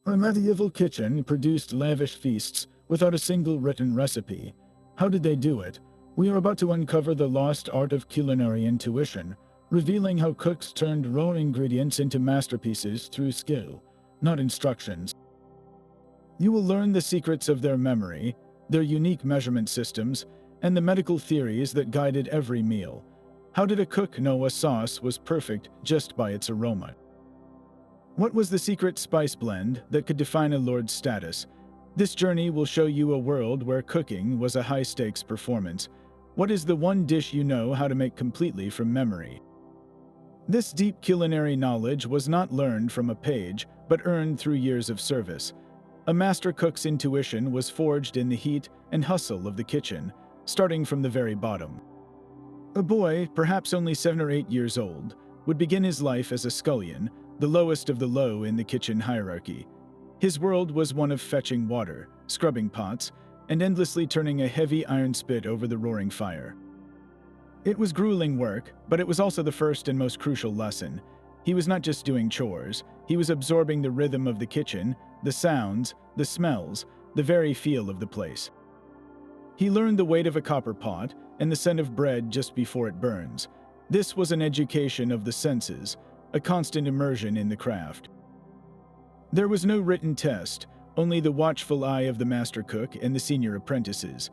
A medieval kitchen produced lavish feasts without a single written recipe. How did they do it? We are about to uncover the lost art of culinary intuition, revealing how cooks turned raw ingredients into masterpieces through skill, not instructions. You will learn the secrets of their memory, their unique measurement systems, and the medical theories that guided every meal. How did a cook know a sauce was perfect just by its aroma? What was the secret spice blend that could define a lord's status? This journey will show you a world where cooking was a high-stakes performance. What is the one dish you know how to make completely from memory? This deep culinary knowledge was not learned from a page, but earned through years of service. A master cook's intuition was forged in the heat and hustle of the kitchen, starting from the very bottom. A boy, perhaps only 7 or 8 years old, would begin his life as a scullion, the lowest of the low in the kitchen hierarchy. His world was one of fetching water, scrubbing pots, and endlessly turning a heavy iron spit over the roaring fire. It was grueling work, but it was also the first and most crucial lesson. He was not just doing chores, he was absorbing the rhythm of the kitchen, the sounds, the smells, the very feel of the place. He learned the weight of a copper pot and the scent of bread just before it burns. This was an education of the senses, a constant immersion in the craft. There was no written test, only the watchful eye of the master cook and the senior apprentices.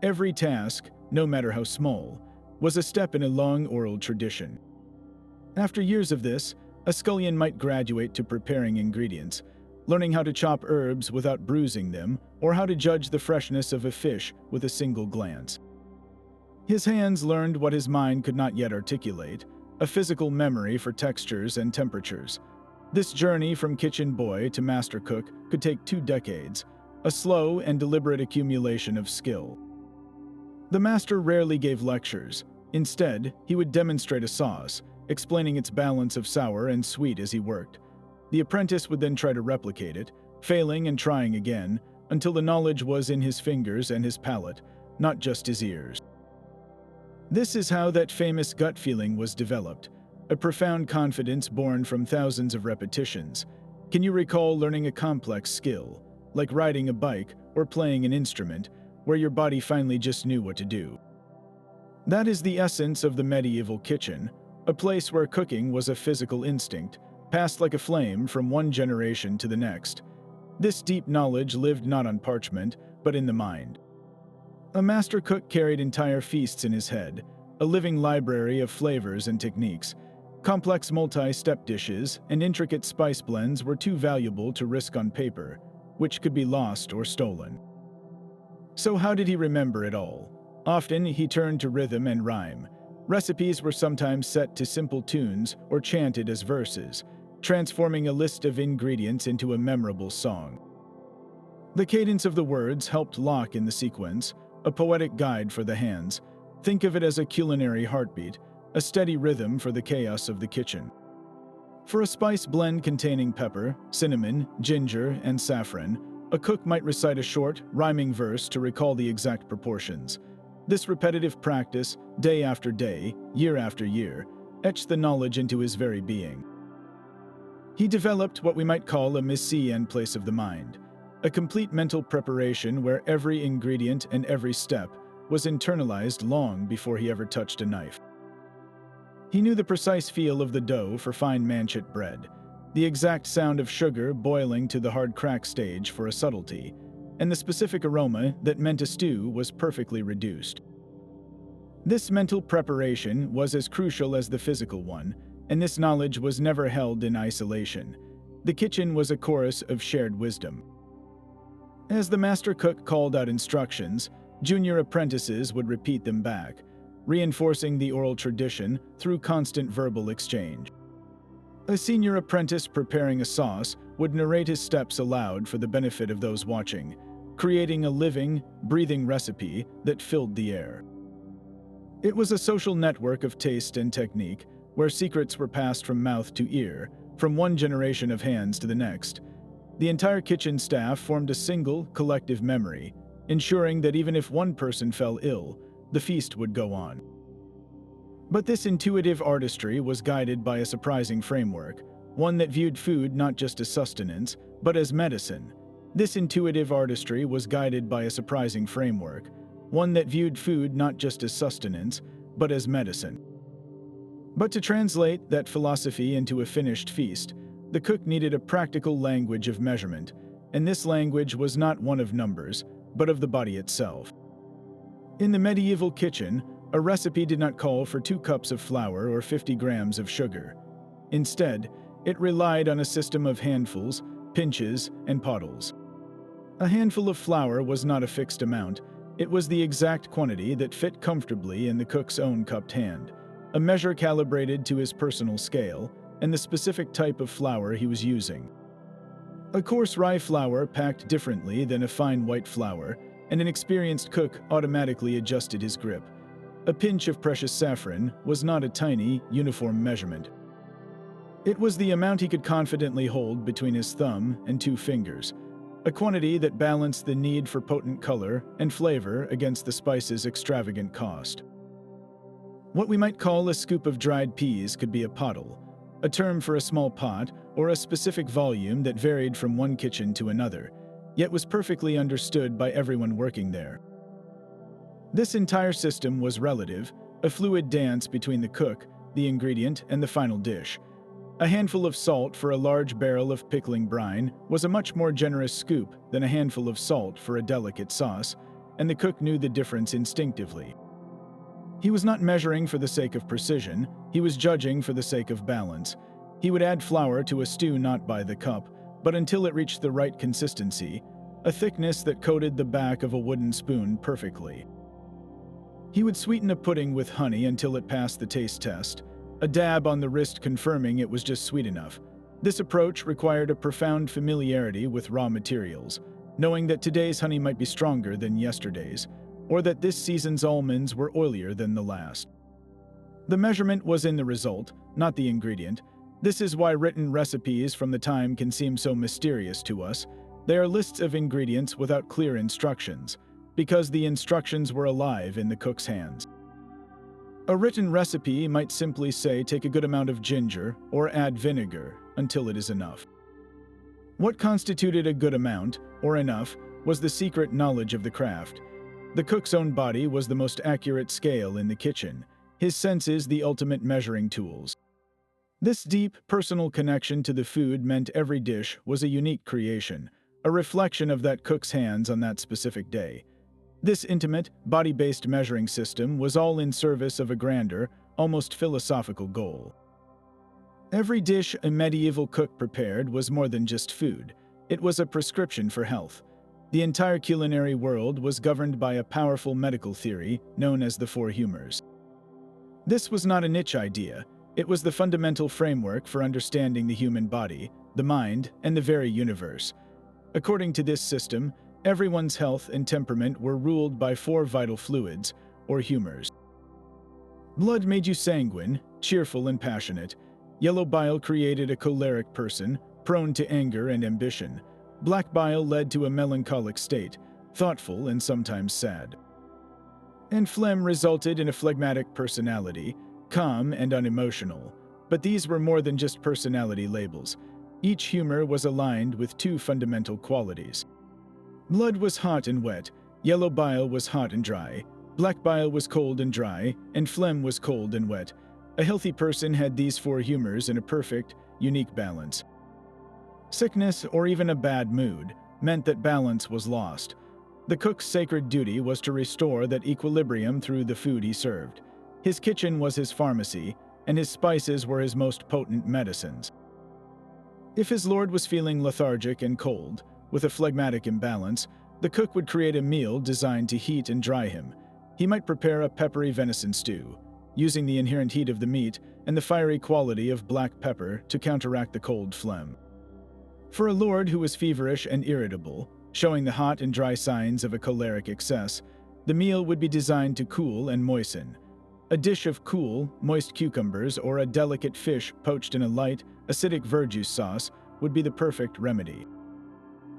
Every task, no matter how small, was a step in a long oral tradition. After years of this, a scullion might graduate to preparing ingredients, learning how to chop herbs without bruising them, or how to judge the freshness of a fish with a single glance. His hands learned what his mind could not yet articulate, a physical memory for textures and temperatures. This journey from kitchen boy to master cook could take 2 decades, a slow and deliberate accumulation of skill. The master rarely gave lectures. Instead, he would demonstrate a sauce, explaining its balance of sour and sweet as he worked. The apprentice would then try to replicate it, failing and trying again, until the knowledge was in his fingers and his palate, not just his ears. This is how that famous gut feeling was developed, a profound confidence born from thousands of repetitions. Can you recall learning a complex skill, like riding a bike or playing an instrument, where your body finally just knew what to do? That is the essence of the medieval kitchen, a place where cooking was a physical instinct, passed like a flame from one generation to the next. This deep knowledge lived not on parchment, but in the mind. A master cook carried entire feasts in his head, a living library of flavors and techniques. Complex multi-step dishes and intricate spice blends were too valuable to risk on paper, which could be lost or stolen. So how did he remember it all? Often he turned to rhythm and rhyme. Recipes were sometimes set to simple tunes or chanted as verses, transforming a list of ingredients into a memorable song. The cadence of the words helped lock in the sequence, a poetic guide for the hands. Think of it as a culinary heartbeat, a steady rhythm for the chaos of the kitchen. For a spice blend containing pepper, cinnamon, ginger, and saffron, a cook might recite a short, rhyming verse to recall the exact proportions. This repetitive practice, day after day, year after year, etched the knowledge into his very being. He developed what we might call a mise en place of the mind, a complete mental preparation where every ingredient and every step was internalized long before he ever touched a knife. He knew the precise feel of the dough for fine manchet bread, the exact sound of sugar boiling to the hard crack stage for a subtlety, and the specific aroma that meant a stew was perfectly reduced. This mental preparation was as crucial as the physical one, and this knowledge was never held in isolation. The kitchen was a chorus of shared wisdom. As the master cook called out instructions, junior apprentices would repeat them back, reinforcing the oral tradition through constant verbal exchange. A senior apprentice preparing a sauce would narrate his steps aloud for the benefit of those watching, creating a living, breathing recipe that filled the air. It was a social network of taste and technique, where secrets were passed from mouth to ear, from one generation of hands to the next. The entire kitchen staff formed a single, collective memory, ensuring that even if one person fell ill, the feast would go on. But this intuitive artistry was guided by a surprising framework, one that viewed food not just as sustenance, but as medicine. This intuitive artistry was guided by a surprising framework, one that viewed food not just as sustenance, but as medicine. But to translate that philosophy into a finished feast, the cook needed a practical language of measurement, and this language was not one of numbers, but of the body itself. In the medieval kitchen, a recipe did not call for 2 cups of flour or 50 grams of sugar. Instead, it relied on a system of handfuls, pinches, and pottles. A handful of flour was not a fixed amount, it was the exact quantity that fit comfortably in the cook's own cupped hand, a measure calibrated to his personal scale and the specific type of flour he was using. A coarse rye flour packed differently than a fine white flour, and an experienced cook automatically adjusted his grip. A pinch of precious saffron was not a tiny, uniform measurement. It was the amount he could confidently hold between his thumb and 2 fingers, a quantity that balanced the need for potent color and flavor against the spice's extravagant cost. What we might call a scoop of dried peas could be a pottle, a term for a small pot or a specific volume that varied from one kitchen to another, yet was perfectly understood by everyone working there. This entire system was relative, a fluid dance between the cook, the ingredient, and the final dish. A handful of salt for a large barrel of pickling brine was a much more generous scoop than a handful of salt for a delicate sauce, and the cook knew the difference instinctively. He was not measuring for the sake of precision, he was judging for the sake of balance. He would add flour to a stew not by the cup, but until it reached the right consistency, a thickness that coated the back of a wooden spoon perfectly. He would sweeten a pudding with honey until it passed the taste test, a dab on the wrist confirming it was just sweet enough. This approach required a profound familiarity with raw materials, knowing that today's honey might be stronger than yesterday's, or that this season's almonds were oilier than the last. The measurement was in the result, not the ingredient. This is why written recipes from the time can seem so mysterious to us. They are lists of ingredients without clear instructions, because the instructions were alive in the cook's hands. A written recipe might simply say take a good amount of ginger or add vinegar until it is enough. What constituted a good amount, or enough, was the secret knowledge of the craft. The cook's own body was the most accurate scale in the kitchen, his senses the ultimate measuring tools. This deep, personal connection to the food meant every dish was a unique creation, a reflection of that cook's hands on that specific day. This intimate, body-based measuring system was all in service of a grander, almost philosophical goal. Every dish a medieval cook prepared was more than just food. It was a prescription for health. The entire culinary world was governed by a powerful medical theory known as the 4 humors. This was not a niche idea. It was the fundamental framework for understanding the human body, the mind, and the very universe. According to this system, everyone's health and temperament were ruled by 4 vital fluids, or humors. Blood made you sanguine, cheerful and passionate. Yellow bile created a choleric person, prone to anger and ambition. Black bile led to a melancholic state, thoughtful and sometimes sad. And phlegm resulted in a phlegmatic personality, calm and unemotional. But these were more than just personality labels. Each humor was aligned with 2 fundamental qualities. Blood was hot and wet, yellow bile was hot and dry, black bile was cold and dry, and phlegm was cold and wet. A healthy person had these 4 humors in a perfect, unique balance. Sickness, or even a bad mood, meant that balance was lost. The cook's sacred duty was to restore that equilibrium through the food he served. His kitchen was his pharmacy, and his spices were his most potent medicines. If his lord was feeling lethargic and cold, with a phlegmatic imbalance, the cook would create a meal designed to heat and dry him. He might prepare a peppery venison stew, using the inherent heat of the meat and the fiery quality of black pepper to counteract the cold phlegm. For a lord who was feverish and irritable, showing the hot and dry signs of a choleric excess, the meal would be designed to cool and moisten. A dish of cool, moist cucumbers or a delicate fish poached in a light, acidic verjuice sauce would be the perfect remedy.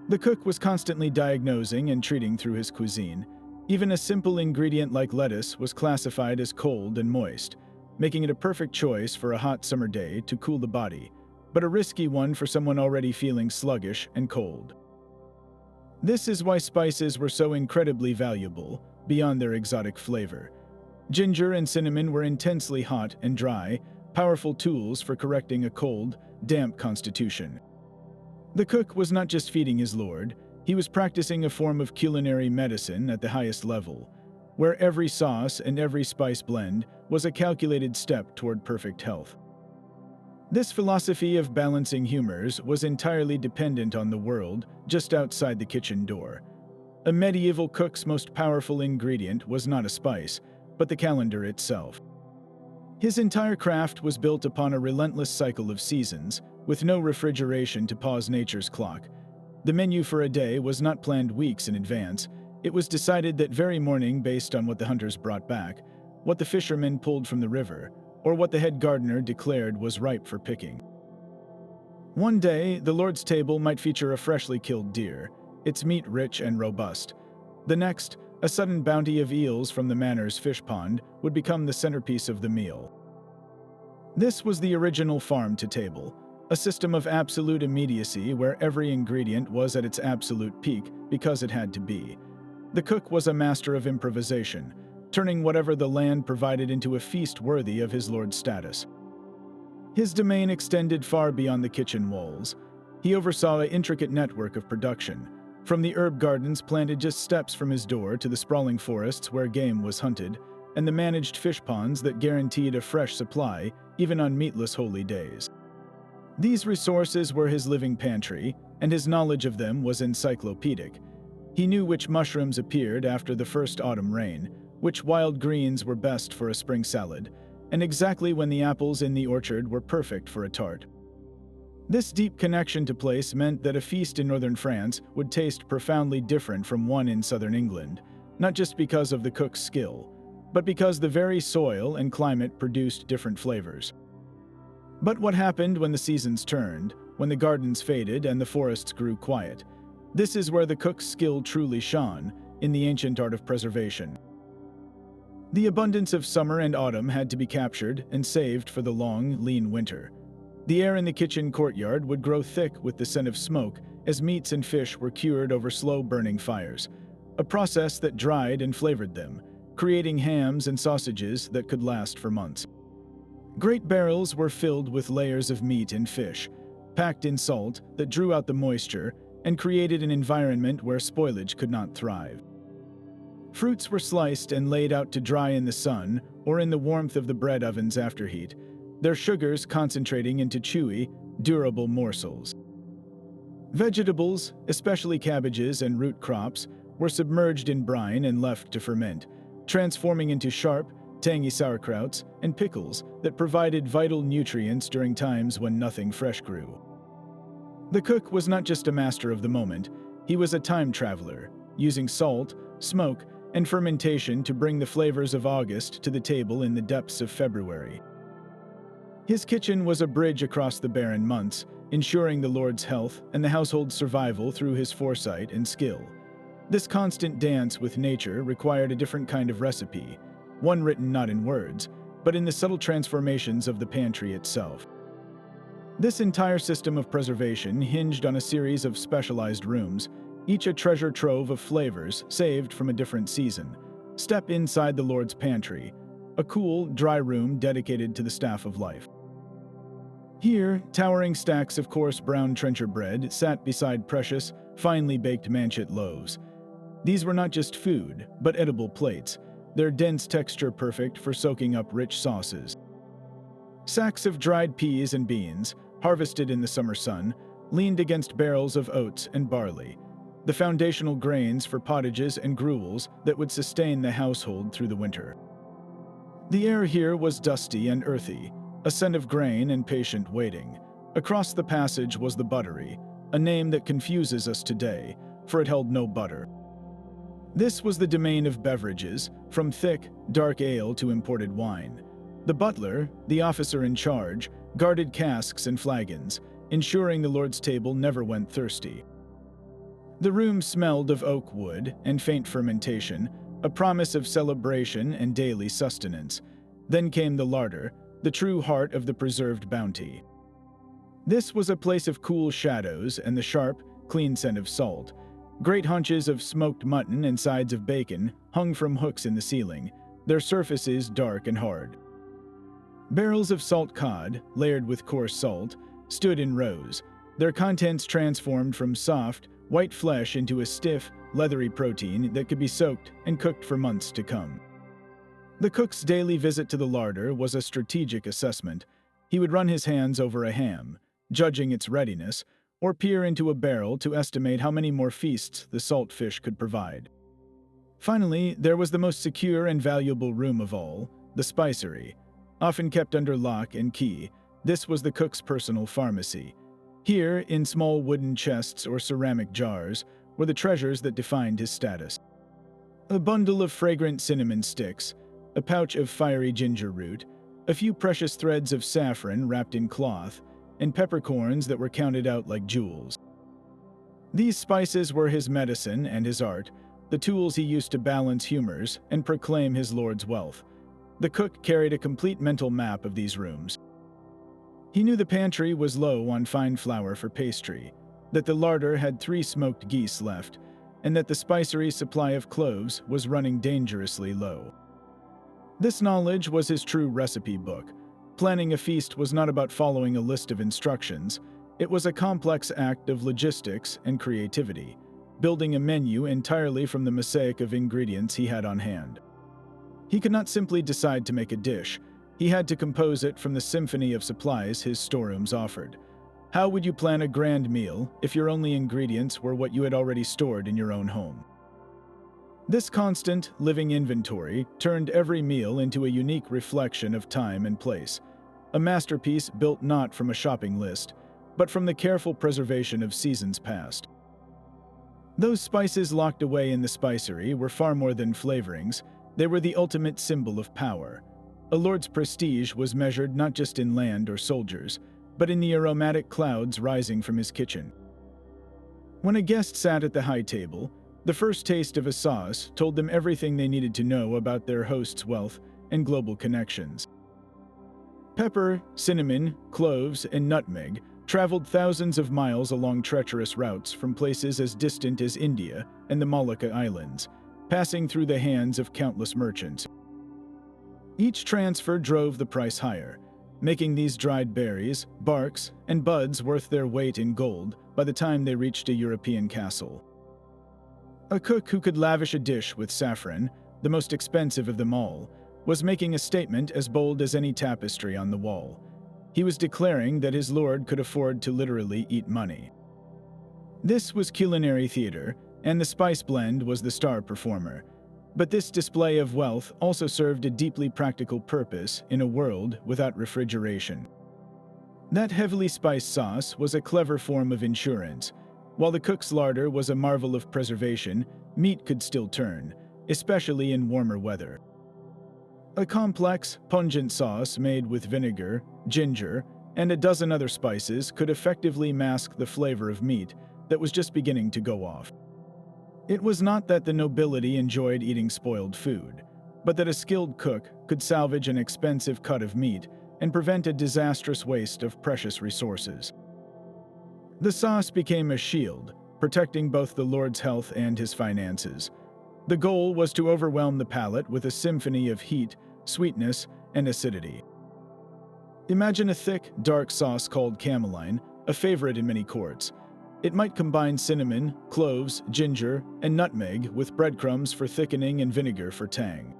The cook was constantly diagnosing and treating through his cuisine. Even a simple ingredient like lettuce was classified as cold and moist, making it a perfect choice for a hot summer day to cool the body. but a risky one for someone already feeling sluggish and cold. This is why spices were so incredibly valuable, beyond their exotic flavor. Ginger and cinnamon were intensely hot and dry, powerful tools for correcting a cold, damp constitution. The cook was not just feeding his lord, he was practicing a form of culinary medicine at the highest level, where every sauce and every spice blend was a calculated step toward perfect health. This philosophy of balancing humors was entirely dependent on the world just outside the kitchen door. A medieval cook's most powerful ingredient was not a spice, but the calendar itself. His entire craft was built upon a relentless cycle of seasons, with no refrigeration to pause nature's clock. The menu for a day was not planned weeks in advance. It was decided that very morning based on what the hunters brought back, what the fishermen pulled from the river, or what the head gardener declared was ripe for picking. One day, the Lord's table might feature a freshly killed deer, its meat rich and robust. The next, a sudden bounty of eels from the manor's fish pond would become the centerpiece of the meal. This was the original farm-to-table, a system of absolute immediacy where every ingredient was at its absolute peak because it had to be. The cook was a master of improvisation, turning whatever the land provided into a feast worthy of his lord's status. His domain extended far beyond the kitchen walls. He oversaw an intricate network of production, from the herb gardens planted just steps from his door to the sprawling forests where game was hunted, and the managed fish ponds that guaranteed a fresh supply even on meatless holy days. These resources were his living pantry, and his knowledge of them was encyclopedic. He knew which mushrooms appeared after the first autumn rain, which wild greens were best for a spring salad, and exactly when the apples in the orchard were perfect for a tart. This deep connection to place meant that a feast in northern France would taste profoundly different from one in southern England, not just because of the cook's skill, but because the very soil and climate produced different flavors. But what happened when the seasons turned, when the gardens faded and the forests grew quiet? This is where the cook's skill truly shone, in the ancient art of preservation. The abundance of summer and autumn had to be captured and saved for the long, lean winter. The air in the kitchen courtyard would grow thick with the scent of smoke as meats and fish were cured over slow-burning fires, a process that dried and flavored them, creating hams and sausages that could last for months. Great barrels were filled with layers of meat and fish, packed in salt that drew out the moisture and created an environment where spoilage could not thrive. Fruits were sliced and laid out to dry in the sun or in the warmth of the bread oven's afterheat, their sugars concentrating into chewy, durable morsels. Vegetables, especially cabbages and root crops, were submerged in brine and left to ferment, transforming into sharp, tangy sauerkrauts and pickles that provided vital nutrients during times when nothing fresh grew. The cook was not just a master of the moment, he was a time traveler, using salt, smoke, and fermentation to bring the flavors of August to the table in the depths of February. His kitchen was a bridge across the barren months, ensuring the Lord's health and the household's survival through his foresight and skill. This constant dance with nature required a different kind of recipe, one written not in words, but in the subtle transformations of the pantry itself. This entire system of preservation hinged on a series of specialized rooms, each a treasure trove of flavors saved from a different season. Step inside the Lord's pantry, a cool, dry room dedicated to the staff of life. Here, towering stacks of coarse brown trencher bread sat beside precious, finely baked manchet loaves. These were not just food, but edible plates, their dense texture perfect for soaking up rich sauces. Sacks of dried peas and beans, harvested in the summer sun, leaned against barrels of oats and barley, the foundational grains for pottages and gruels that would sustain the household through the winter. The air here was dusty and earthy, a scent of grain and patient waiting. Across the passage was the buttery, a name that confuses us today, for it held no butter. This was the domain of beverages, from thick, dark ale to imported wine. The butler, the officer in charge, guarded casks and flagons, ensuring the Lord's table never went thirsty. The room smelled of oak wood and faint fermentation, a promise of celebration and daily sustenance. Then came the larder, the true heart of the preserved bounty. This was a place of cool shadows and the sharp, clean scent of salt. Great hunches of smoked mutton and sides of bacon hung from hooks in the ceiling, their surfaces dark and hard. Barrels of salt cod, layered with coarse salt, stood in rows, their contents transformed from soft, white flesh into a stiff, leathery protein that could be soaked and cooked for months to come. The cook's daily visit to the larder was a strategic assessment. He would run his hands over a ham, judging its readiness, or peer into a barrel to estimate how many more feasts the salt fish could provide. Finally, there was the most secure and valuable room of all, the spicery. Often kept under lock and key, this was the cook's personal pharmacy. Here, in small wooden chests or ceramic jars, were the treasures that defined his status. A bundle of fragrant cinnamon sticks, a pouch of fiery ginger root, a few precious threads of saffron wrapped in cloth, and peppercorns that were counted out like jewels. These spices were his medicine and his art, the tools he used to balance humors and proclaim his lord's wealth. The cook carried a complete mental map of these rooms. He knew the pantry was low on fine flour for pastry, that the larder had 3 smoked geese left, and that the spicery's supply of cloves was running dangerously low. This knowledge was his true recipe book. Planning a feast was not about following a list of instructions. It was a complex act of logistics and creativity, building a menu entirely from the mosaic of ingredients he had on hand. He could not simply decide to make a dish. He had to compose it from the symphony of supplies his storerooms offered. How would you plan a grand meal if your only ingredients were what you had already stored in your own home? This constant, living inventory turned every meal into a unique reflection of time and place, a masterpiece built not from a shopping list, but from the careful preservation of seasons past. Those spices locked away in the spicery were far more than flavorings. They were the ultimate symbol of power. A lord's prestige was measured not just in land or soldiers, but in the aromatic clouds rising from his kitchen. When a guest sat at the high table, the first taste of a sauce told them everything they needed to know about their host's wealth and global connections. Pepper, cinnamon, cloves, and nutmeg traveled thousands of miles along treacherous routes from places as distant as India and the Molucca Islands, passing through the hands of countless merchants. Each transfer drove the price higher, making these dried berries, barks, and buds worth their weight in gold by the time they reached a European castle. A cook who could lavish a dish with saffron, the most expensive of them all, was making a statement as bold as any tapestry on the wall. He was declaring that his lord could afford to literally eat money. This was culinary theater, and the spice blend was the star performer. But this display of wealth also served a deeply practical purpose in a world without refrigeration. That heavily spiced sauce was a clever form of insurance. While the cook's larder was a marvel of preservation, meat could still turn, especially in warmer weather. A complex, pungent sauce made with vinegar, ginger, and a dozen other spices could effectively mask the flavor of meat that was just beginning to go off. It was not that the nobility enjoyed eating spoiled food, but that a skilled cook could salvage an expensive cut of meat and prevent a disastrous waste of precious resources. The sauce became a shield, protecting both the lord's health and his finances. The goal was to overwhelm the palate with a symphony of heat, sweetness, and acidity. Imagine a thick, dark sauce called cameline, a favorite in many courts. It might combine cinnamon, cloves, ginger, and nutmeg with breadcrumbs for thickening and vinegar for tang.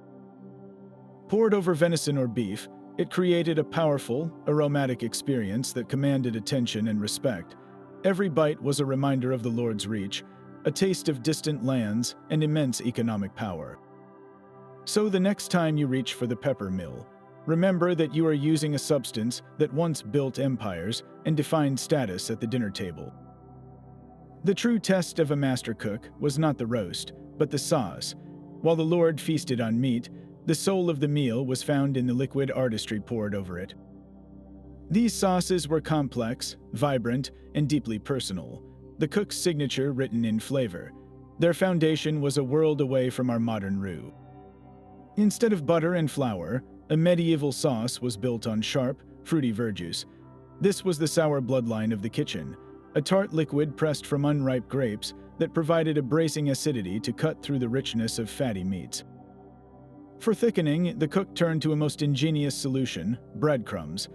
Poured over venison or beef, it created a powerful, aromatic experience that commanded attention and respect. Every bite was a reminder of the Lord's reach, a taste of distant lands and immense economic power. So the next time you reach for the pepper mill, remember that you are using a substance that once built empires and defined status at the dinner table. The true test of a master cook was not the roast, but the sauce. While the Lord feasted on meat, the soul of the meal was found in the liquid artistry poured over it. These sauces were complex, vibrant, and deeply personal, the cook's signature written in flavor. Their foundation was a world away from our modern roux. Instead of butter and flour, a medieval sauce was built on sharp, fruity verjuice. This was the sour bloodline of the kitchen, a tart liquid pressed from unripe grapes that provided a bracing acidity to cut through the richness of fatty meats. For thickening, the cook turned to a most ingenious solution: breadcrumbs.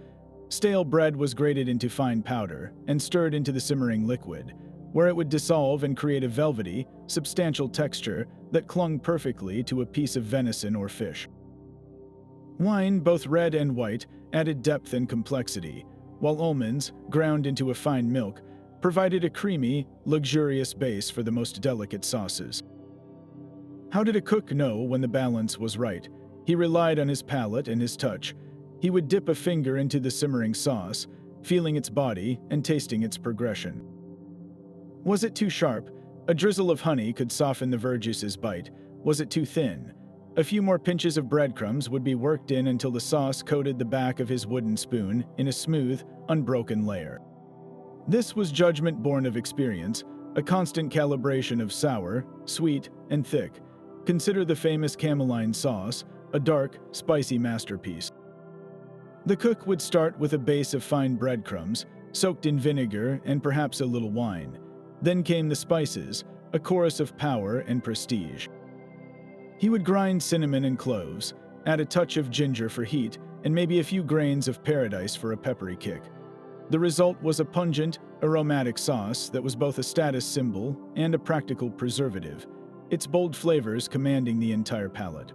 Stale bread was grated into fine powder and stirred into the simmering liquid, where it would dissolve and create a velvety, substantial texture that clung perfectly to a piece of venison or fish. Wine, both red and white, added depth and complexity, while almonds, ground into a fine milk, provided a creamy, luxurious base for the most delicate sauces. How did a cook know when the balance was right? He relied on his palate and his touch. He would dip a finger into the simmering sauce, feeling its body and tasting its progression. Was it too sharp? A drizzle of honey could soften the verjuice's bite. Was it too thin? A few more pinches of breadcrumbs would be worked in until the sauce coated the back of his wooden spoon in a smooth, unbroken layer. This was judgment born of experience, a constant calibration of sour, sweet, and thick. Consider the famous cameline sauce, a dark, spicy masterpiece. The cook would start with a base of fine breadcrumbs, soaked in vinegar and perhaps a little wine. Then came the spices, a chorus of power and prestige. He would grind cinnamon and cloves, add a touch of ginger for heat, and maybe a few grains of paradise for a peppery kick. The result was a pungent, aromatic sauce that was both a status symbol and a practical preservative, its bold flavors commanding the entire palate.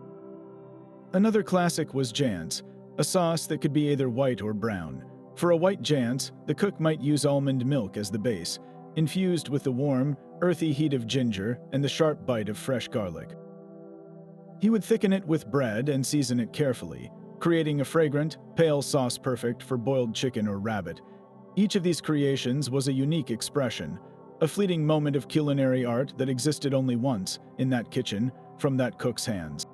Another classic was jance, a sauce that could be either white or brown. For a white jance, the cook might use almond milk as the base, infused with the warm, earthy heat of ginger and the sharp bite of fresh garlic. He would thicken it with bread and season it carefully, creating a fragrant, pale sauce perfect for boiled chicken or rabbit. Each of these creations was a unique expression, a fleeting moment of culinary art that existed only once, in that kitchen, from that cook's hands.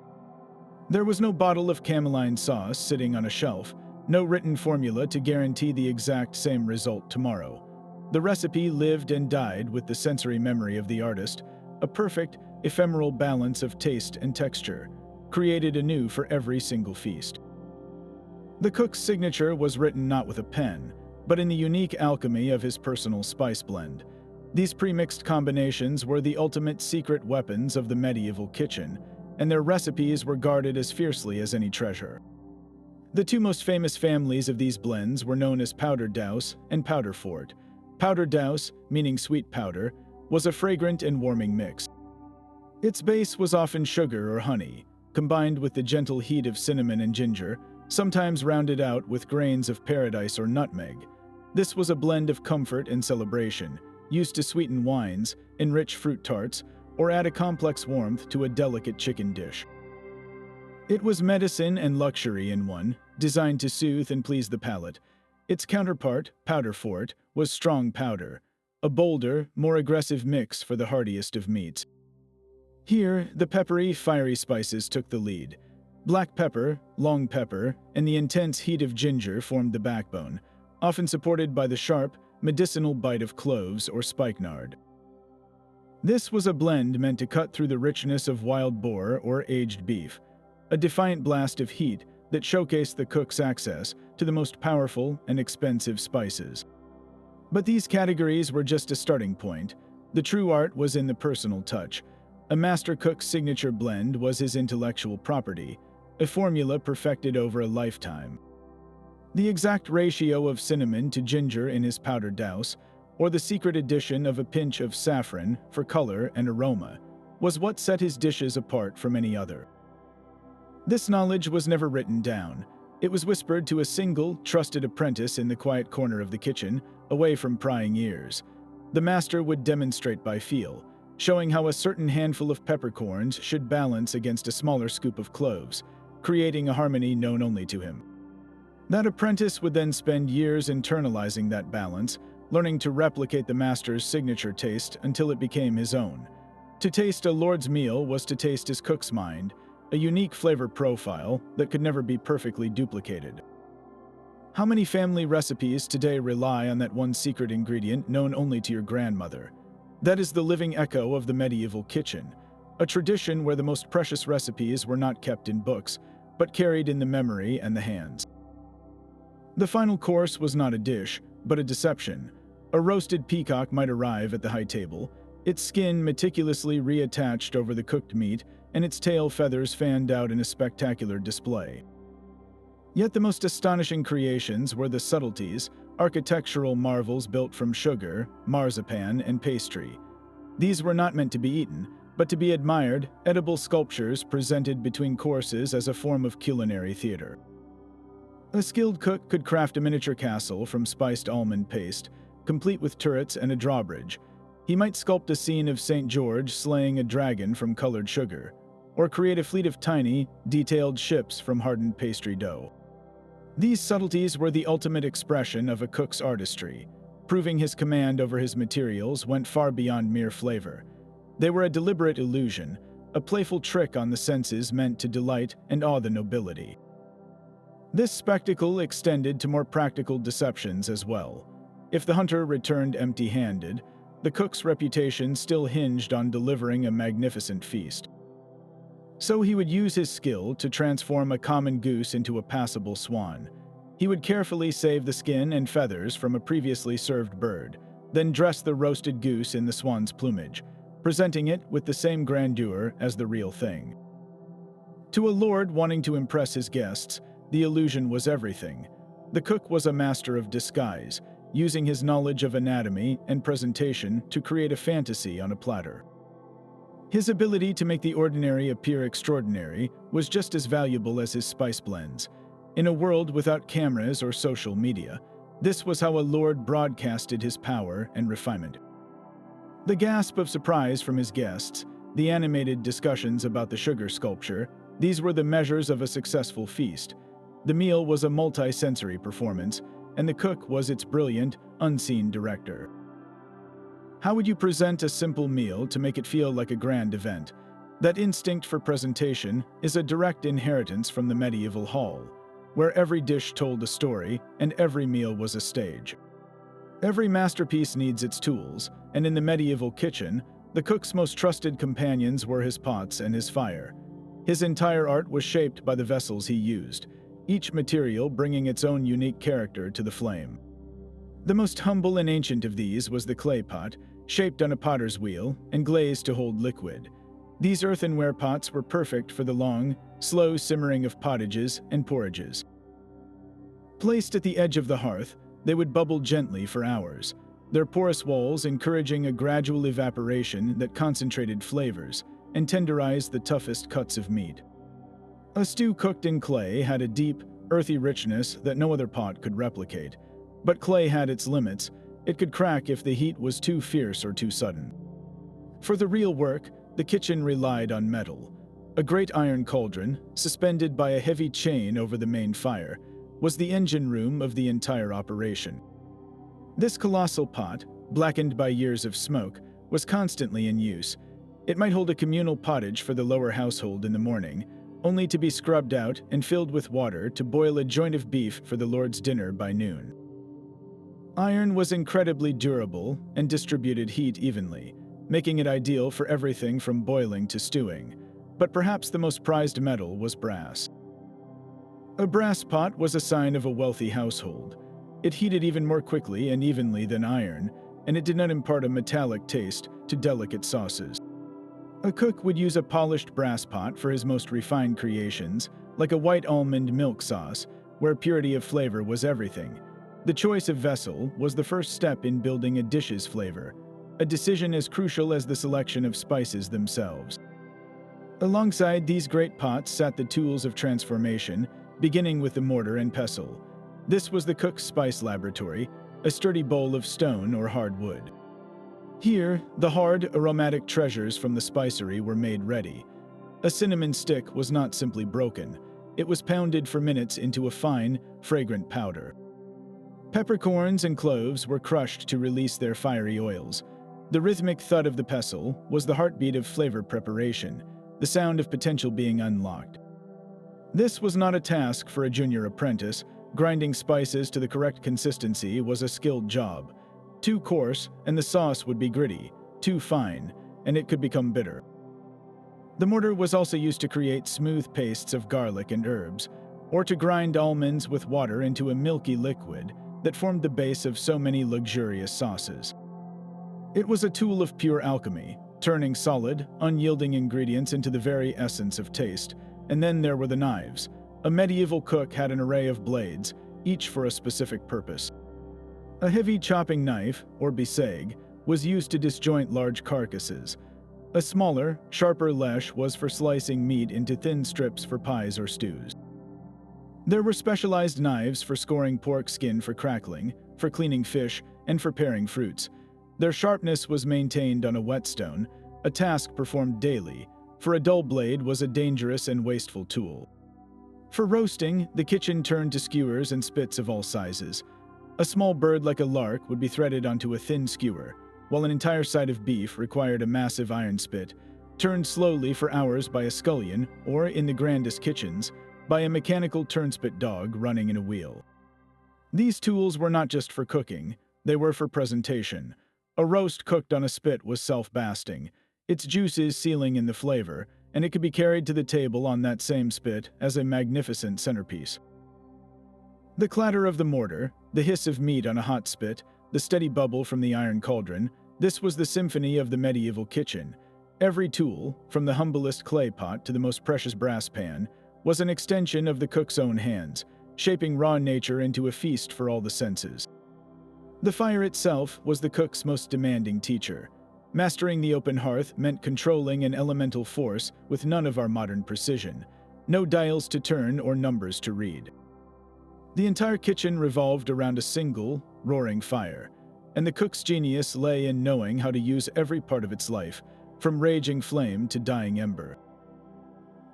There was no bottle of cameline sauce sitting on a shelf, no written formula to guarantee the exact same result tomorrow. The recipe lived and died with the sensory memory of the artist, a perfect, ephemeral balance of taste and texture, created anew for every single feast. The cook's signature was written not with a pen, but in the unique alchemy of his personal spice blend. These pre-mixed combinations were the ultimate secret weapons of the medieval kitchen, and their recipes were guarded as fiercely as any treasure. The two most famous families of these blends were known as powder douse and powder fort. Powder douse, meaning sweet powder, was a fragrant and warming mix. Its base was often sugar or honey, combined with the gentle heat of cinnamon and ginger, sometimes rounded out with grains of paradise or nutmeg. This was a blend of comfort and celebration, used to sweeten wines, enrich fruit tarts, or add a complex warmth to a delicate chicken dish. It was medicine and luxury in one, designed to soothe and please the palate. Its counterpart, powder fort, was strong powder, a bolder, more aggressive mix for the hardiest of meats. Here, the peppery, fiery spices took the lead. Black pepper, long pepper, and the intense heat of ginger formed the backbone, often supported by the sharp, medicinal bite of cloves or spikenard. This was a blend meant to cut through the richness of wild boar or aged beef, a defiant blast of heat that showcased the cook's access to the most powerful and expensive spices. But these categories were just a starting point. The true art was in the personal touch. A master cook's signature blend was his intellectual property, a formula perfected over a lifetime. The exact ratio of cinnamon to ginger in his powder douse, or the secret addition of a pinch of saffron for color and aroma, was what set his dishes apart from any other. This knowledge was never written down. It was whispered to a single, trusted apprentice in the quiet corner of the kitchen, away from prying ears. The master would demonstrate by feel, showing how a certain handful of peppercorns should balance against a smaller scoop of cloves, creating a harmony known only to him. That apprentice would then spend years internalizing that balance, learning to replicate the master's signature taste until it became his own. To taste a lord's meal was to taste his cook's mind, a unique flavor profile that could never be perfectly duplicated. How many family recipes today rely on that one secret ingredient known only to your grandmother? That is the living echo of the medieval kitchen, a tradition where the most precious recipes were not kept in books, but carried in the memory and the hands. The final course was not a dish, but a deception. A roasted peacock might arrive at the high table, its skin meticulously reattached over the cooked meat, and its tail feathers fanned out in a spectacular display. Yet the most astonishing creations were the subtleties, architectural marvels built from sugar, marzipan, and pastry. These were not meant to be eaten, but to be admired, edible sculptures presented between courses as a form of culinary theater. A skilled cook could craft a miniature castle from spiced almond paste, complete with turrets and a drawbridge. He might sculpt a scene of St. George slaying a dragon from colored sugar, or create a fleet of tiny, detailed ships from hardened pastry dough. These subtleties were the ultimate expression of a cook's artistry. Proving his command over his materials went far beyond mere flavor. They were a deliberate illusion, a playful trick on the senses meant to delight and awe the nobility. This spectacle extended to more practical deceptions as well. If the hunter returned empty-handed, the cook's reputation still hinged on delivering a magnificent feast. So he would use his skill to transform a common goose into a passable swan. He would carefully save the skin and feathers from a previously served bird, then dress the roasted goose in the swan's plumage, presenting it with the same grandeur as the real thing. To a lord wanting to impress his guests, the illusion was everything. The cook was a master of disguise, using his knowledge of anatomy and presentation to create a fantasy on a platter. His ability to make the ordinary appear extraordinary was just as valuable as his spice blends. In a world without cameras or social media, this was how a lord broadcasted his power and refinement. The gasp of surprise from his guests, the animated discussions about the sugar sculpture, these were the measures of a successful feast. The meal was a multi-sensory performance, and the cook was its brilliant, unseen director. How would you present a simple meal to make it feel like a grand event? That instinct for presentation is a direct inheritance from the medieval hall, where every dish told a story and every meal was a stage. Every masterpiece needs its tools, and in the medieval kitchen, the cook's most trusted companions were his pots and his fire. His entire art was shaped by the vessels he used, each material bringing its own unique character to the flame. The most humble and ancient of these was the clay pot, shaped on a potter's wheel and glazed to hold liquid. These earthenware pots were perfect for the long, slow simmering of pottages and porridges. Placed at the edge of the hearth, they would bubble gently for hours, their porous walls encouraging a gradual evaporation that concentrated flavors and tenderized the toughest cuts of meat. A stew cooked in clay had a deep, earthy richness that no other pot could replicate. But clay had its limits. It could crack if the heat was too fierce or too sudden. For the real work, the kitchen relied on metal. A great iron cauldron, suspended by a heavy chain over the main fire, was the engine room of the entire operation. This colossal pot, blackened by years of smoke, was constantly in use. It might hold a communal pottage for the lower household in the morning, only to be scrubbed out and filled with water to boil a joint of beef for the Lord's dinner by noon. Iron was incredibly durable and distributed heat evenly, making it ideal for everything from boiling to stewing. But perhaps the most prized metal was brass. A brass pot was a sign of a wealthy household. It heated even more quickly and evenly than iron, and it did not impart a metallic taste to delicate sauces. A cook would use a polished brass pot for his most refined creations, like a white almond milk sauce, where purity of flavor was everything. The choice of vessel was the first step in building a dish's flavor, a decision as crucial as the selection of spices themselves. Alongside these great pots sat the tools of transformation, beginning with the mortar and pestle. This was the cook's spice laboratory, a sturdy bowl of stone or hard wood. Here, the hard, aromatic treasures from the spicery were made ready. A cinnamon stick was not simply broken. It was pounded for minutes into a fine, fragrant powder. Peppercorns and cloves were crushed to release their fiery oils. The rhythmic thud of the pestle was the heartbeat of flavor preparation, the sound of potential being unlocked. This was not a task for a junior apprentice. Grinding spices to the correct consistency was a skilled job. Too coarse, and the sauce would be gritty. Too fine, and it could become bitter. The mortar was also used to create smooth pastes of garlic and herbs. or to grind almonds with water into a milky liquid that formed the base of so many luxurious sauces. It was a tool of pure alchemy, turning solid, unyielding ingredients into the very essence of taste. And then there were the knives. A medieval cook had an array of blades, each for a specific purpose. A heavy chopping knife, or biseg, was used to disjoint large carcasses. A smaller, sharper lash was for slicing meat into thin strips for pies or stews. There were specialized knives for scoring pork skin for crackling, for cleaning fish, and for paring fruits. Their sharpness was maintained on a whetstone, a task performed daily, for a dull blade was a dangerous and wasteful tool. For roasting, the kitchen turned to skewers and spits of all sizes. A small bird like a lark would be threaded onto a thin skewer, while an entire side of beef required a massive iron spit, turned slowly for hours by a scullion, or, in the grandest kitchens, by a mechanical turnspit dog running in a wheel. These tools were not just for cooking, they were for presentation. A roast cooked on a spit was self-basting, its juices sealing in the flavor, and it could be carried to the table on that same spit as a magnificent centerpiece. The clatter of the mortar, the hiss of meat on a hot spit, the steady bubble from the iron cauldron, this was the symphony of the medieval kitchen. Every tool, from the humblest clay pot to the most precious brass pan, was an extension of the cook's own hands, shaping raw nature into a feast for all the senses. The fire itself was the cook's most demanding teacher. Mastering the open hearth meant controlling an elemental force with none of our modern precision, no dials to turn or numbers to read. The entire kitchen revolved around a single, roaring fire, and the cook's genius lay in knowing how to use every part of its life, from raging flame to dying ember.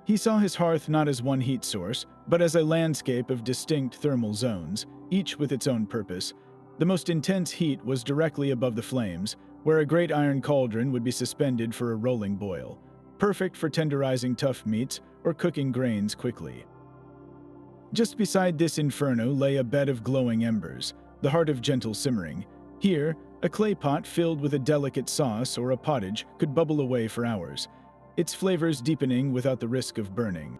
He saw his hearth not as one heat source, but as a landscape of distinct thermal zones, each with its own purpose. The most intense heat was directly above the flames, where a great iron cauldron would be suspended for a rolling boil, perfect for tenderizing tough meats or cooking grains quickly. Just beside this inferno lay a bed of glowing embers, the heart of gentle simmering. Here, a clay pot filled with a delicate sauce or a pottage could bubble away for hours, its flavors deepening without the risk of burning.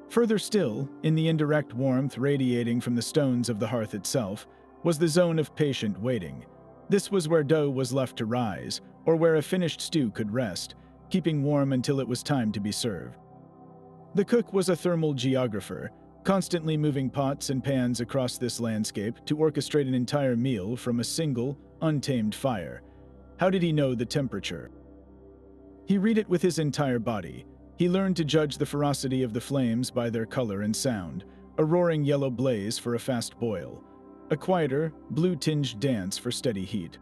Further still, in the indirect warmth radiating from the stones of the hearth itself, was the zone of patient waiting. This was where dough was left to rise, or where a finished stew could rest, keeping warm until it was time to be served. The cook was a thermal geographer, constantly moving pots and pans across this landscape to orchestrate an entire meal from a single, untamed fire. How did he know the temperature? He read it with his entire body. He learned to judge the ferocity of the flames by their color and sound, a roaring yellow blaze for a fast boil, a quieter, blue-tinged dance for steady heat.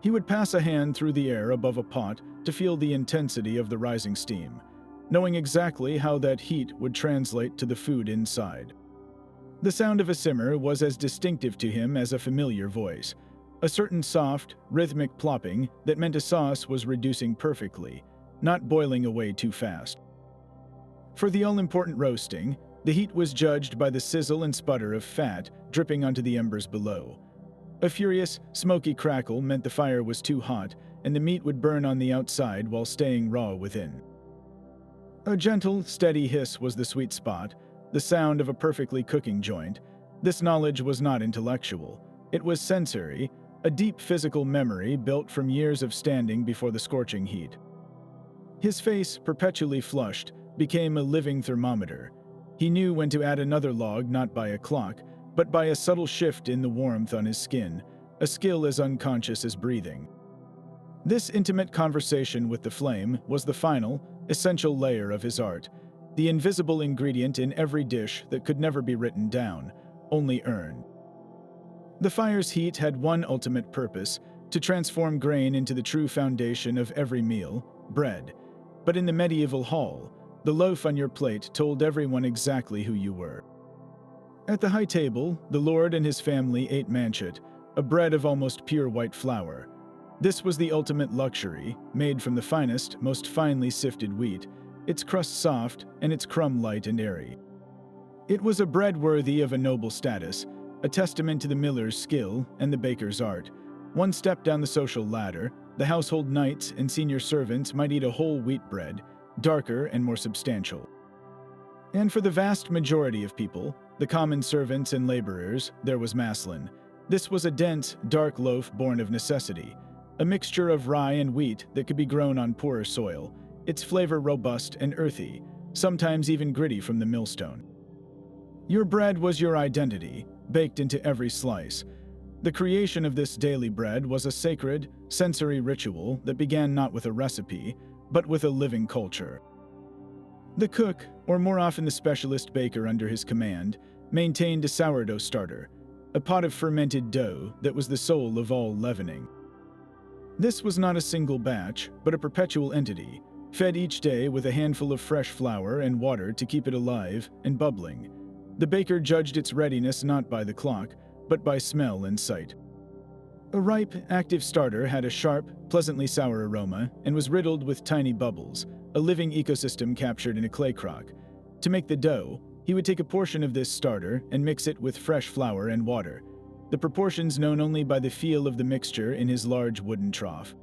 He would pass a hand through the air above a pot to feel the intensity of the rising steam, knowing exactly how that heat would translate to the food inside. The sound of a simmer was as distinctive to him as a familiar voice, a certain soft, rhythmic plopping that meant a sauce was reducing perfectly, not boiling away too fast. For the all-important roasting, the heat was judged by the sizzle and sputter of fat dripping onto the embers below. A furious, smoky crackle meant the fire was too hot, and the meat would burn on the outside while staying raw within. A gentle, steady hiss was the sweet spot, the sound of a perfectly cooking joint. This knowledge was not intellectual. It was sensory, a deep physical memory built from years of standing before the scorching heat. His face, perpetually flushed, became a living thermometer. He knew when to add another log not by a clock, but by a subtle shift in the warmth on his skin, a skill as unconscious as breathing. This intimate conversation with the flame was the final, essential layer of his art, the invisible ingredient in every dish that could never be written down, only earned. The fire's heat had one ultimate purpose, to transform grain into the true foundation of every meal, bread. But in the medieval hall, the loaf on your plate told everyone exactly who you were. At the high table, the lord and his family ate manchet, a bread of almost pure white flour. This was the ultimate luxury, made from the finest, most finely sifted wheat, its crust soft and its crumb light and airy. It was a bread worthy of a noble status, a testament to the miller's skill and the baker's art. One step down the social ladder, the household knights and senior servants might eat a whole wheat bread, darker and more substantial. And for the vast majority of people, the common servants and laborers, there was maslin. This was a dense, dark loaf born of necessity, a mixture of rye and wheat that could be grown on poorer soil, its flavor robust and earthy, sometimes even gritty from the millstone. Your bread was your identity, baked into every slice. The creation of this daily bread was a sacred, sensory ritual that began not with a recipe, but with a living culture. The cook, or more often the specialist baker under his command, maintained a sourdough starter, a pot of fermented dough that was the soul of all leavening. This was not a single batch, but a perpetual entity, fed each day with a handful of fresh flour and water to keep it alive and bubbling. The baker judged its readiness not by the clock, but by smell and sight. A ripe, active starter had a sharp, pleasantly sour aroma and was riddled with tiny bubbles, a living ecosystem captured in a clay crock. To make the dough, he would take a portion of this starter and mix it with fresh flour and water, the proportions known only by the feel of the mixture in his large wooden trough.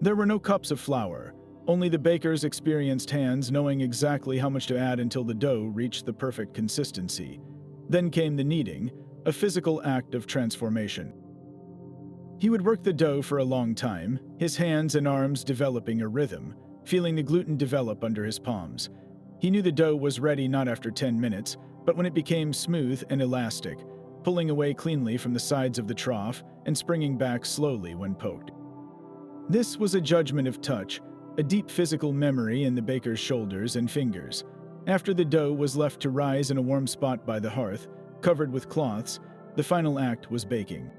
There were no cups of flour, only the baker's experienced hands knowing exactly how much to add until the dough reached the perfect consistency. Then came the kneading, a physical act of transformation. He would work the dough for a long time, his hands and arms developing a rhythm, feeling the gluten develop under his palms. He knew the dough was ready not after 10 minutes, but when it became smooth and elastic, pulling away cleanly from the sides of the trough and springing back slowly when poked. This was a judgment of touch, a deep physical memory in the baker's shoulders and fingers. After the dough was left to rise in a warm spot by the hearth, covered with cloths, the final act was baking.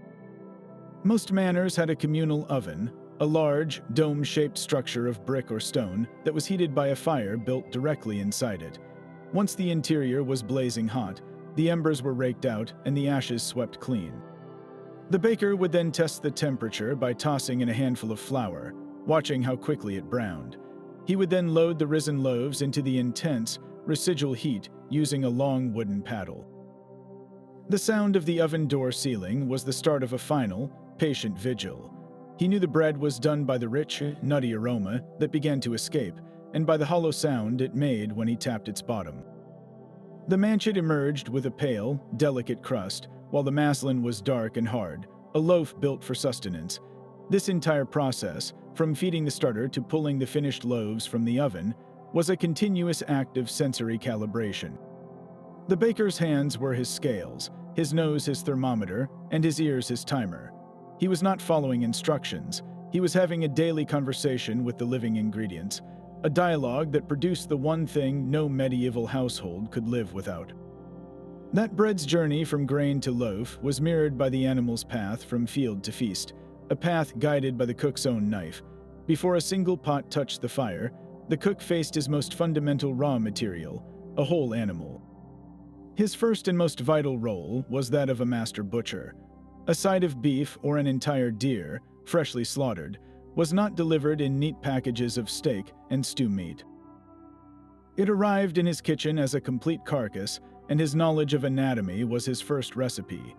Most manors had a communal oven, a large, dome-shaped structure of brick or stone that was heated by a fire built directly inside it. Once the interior was blazing hot, the embers were raked out and the ashes swept clean. The baker would then test the temperature by tossing in a handful of flour, watching how quickly it browned. He would then load the risen loaves into the intense, residual heat using a long wooden paddle. The sound of the oven door sealing was the start of a final, patient vigil. He knew the bread was done by the rich, nutty aroma that began to escape, and by the hollow sound it made when he tapped its bottom. The manchet emerged with a pale, delicate crust, while the maslin was dark and hard, a loaf built for sustenance. This entire process, from feeding the starter to pulling the finished loaves from the oven, was a continuous act of sensory calibration. The baker's hands were his scales, his nose his thermometer, and his ears his timer. He was not following instructions. He was having a daily conversation with the living ingredients, a dialogue that produced the one thing no medieval household could live without. That bread's journey from grain to loaf was mirrored by the animal's path from field to feast, a path guided by the cook's own knife. Before a single pot touched the fire, the cook faced his most fundamental raw material, a whole animal. His first and most vital role was that of a master butcher. A side of beef or an entire deer, freshly slaughtered, was not delivered in neat packages of steak and stew meat. It arrived in his kitchen as a complete carcass, and his knowledge of anatomy was his first recipe.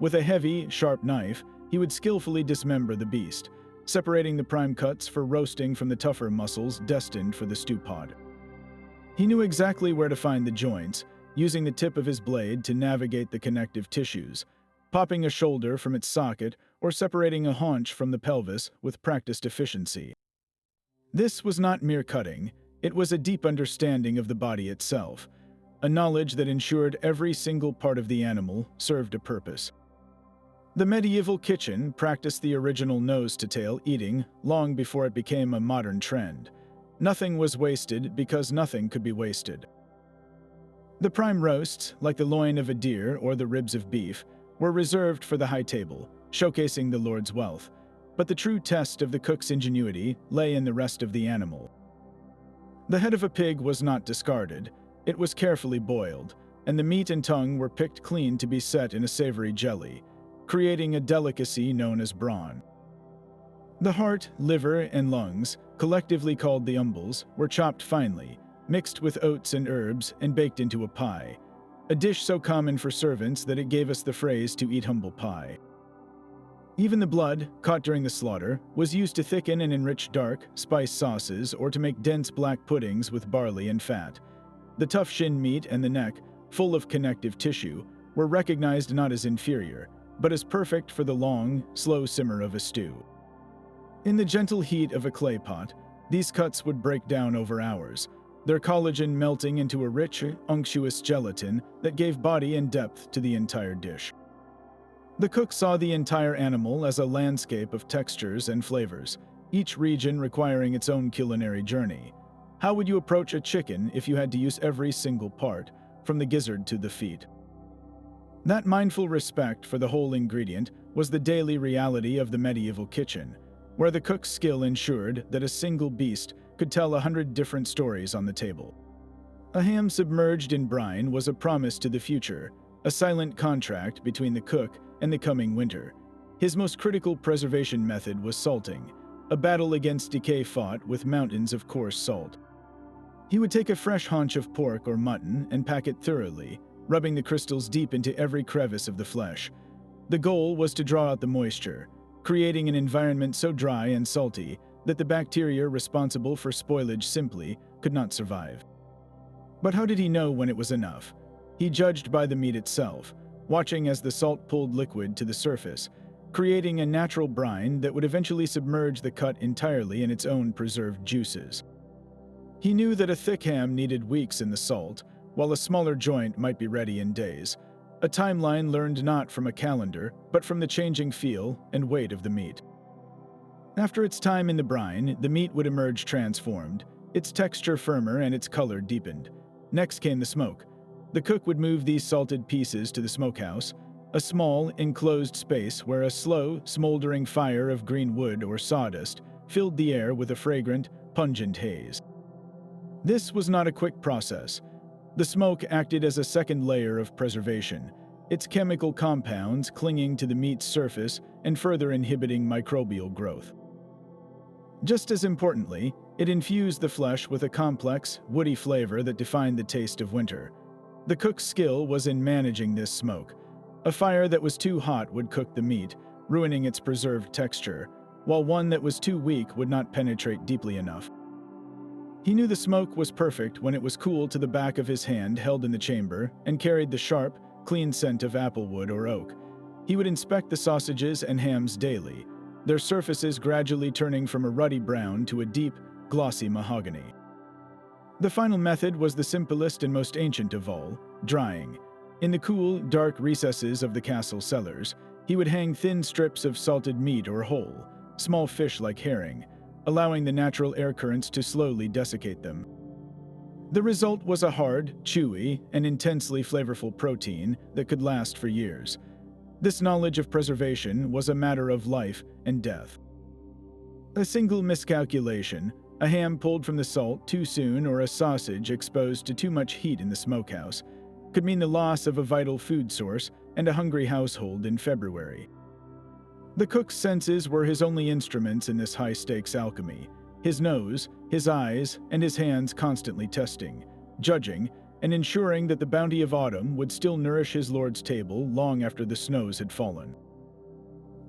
With a heavy, sharp knife, he would skillfully dismember the beast, separating the prime cuts for roasting from the tougher muscles destined for the stew pot. He knew exactly where to find the joints, using the tip of his blade to navigate the connective tissues, popping a shoulder from its socket or separating a haunch from the pelvis with practiced efficiency. This was not mere cutting, it was a deep understanding of the body itself, a knowledge that ensured every single part of the animal served a purpose. The medieval kitchen practiced the original nose-to-tail eating long before it became a modern trend. Nothing was wasted because nothing could be wasted. The prime roasts, like the loin of a deer or the ribs of beef, were reserved for the high table, showcasing the Lord's wealth. But the true test of the cook's ingenuity lay in the rest of the animal. The head of a pig was not discarded. It was carefully boiled, and the meat and tongue were picked clean to be set in a savory jelly, creating a delicacy known as brawn. The heart, liver, and lungs, collectively called the umbles, were chopped finely, mixed with oats and herbs, and baked into a pie, a dish so common for servants that it gave us the phrase to eat humble pie. Even the blood, caught during the slaughter, was used to thicken and enrich dark, spiced sauces or to make dense black puddings with barley and fat. The tough shin meat and the neck, full of connective tissue, were recognized not as inferior, but as perfect for the long, slow simmer of a stew. In the gentle heat of a clay pot, these cuts would break down over hours, their collagen melting into a rich, unctuous gelatin that gave body and depth to the entire dish. The cook saw the entire animal as a landscape of textures and flavors, each region requiring its own culinary journey. How would you approach a chicken if you had to use every single part, from the gizzard to the feet? That mindful respect for the whole ingredient was the daily reality of the medieval kitchen, where the cook's skill ensured that a single beast could tell 100 different stories on the table. A ham submerged in brine was a promise to the future, a silent contract between the cook and the coming winter. His most critical preservation method was salting, a battle against decay fought with mountains of coarse salt. He would take a fresh haunch of pork or mutton and pack it thoroughly, rubbing the crystals deep into every crevice of the flesh. The goal was to draw out the moisture, creating an environment so dry and salty that the bacteria responsible for spoilage simply could not survive. But how did he know when it was enough? He judged by the meat itself, watching as the salt pulled liquid to the surface, creating a natural brine that would eventually submerge the cut entirely in its own preserved juices. He knew that a thick ham needed weeks in the salt, while a smaller joint might be ready in days, a timeline learned not from a calendar, but from the changing feel and weight of the meat. After its time in the brine, the meat would emerge transformed, its texture firmer and its color deepened. Next came the smoke. The cook would move these salted pieces to the smokehouse, a small, enclosed space where a slow, smoldering fire of green wood or sawdust filled the air with a fragrant, pungent haze. This was not a quick process. The smoke acted as a second layer of preservation, its chemical compounds clinging to the meat's surface and further inhibiting microbial growth. Just as importantly, it infused the flesh with a complex, woody flavor that defined the taste of winter. The cook's skill was in managing this smoke. A fire that was too hot would cook the meat, ruining its preserved texture, while one that was too weak would not penetrate deeply enough. He knew the smoke was perfect when it was cool to the back of his hand held in the chamber and carried the sharp, clean scent of applewood or oak. He would inspect the sausages and hams daily, their surfaces gradually turning from a ruddy brown to a deep, glossy mahogany. The final method was the simplest and most ancient of all, drying. In the cool, dark recesses of the castle cellars, he would hang thin strips of salted meat or whole, small fish like herring, allowing the natural air currents to slowly desiccate them. The result was a hard, chewy, and intensely flavorful protein that could last for years. This knowledge of preservation was a matter of life and death. A single miscalculation, a ham pulled from the salt too soon or a sausage exposed to too much heat in the smokehouse, could mean the loss of a vital food source and a hungry household in February. The cook's senses were his only instruments in this high-stakes alchemy, his nose, his eyes, and his hands constantly testing, judging, and ensuring that the bounty of autumn would still nourish his lord's table long after the snows had fallen.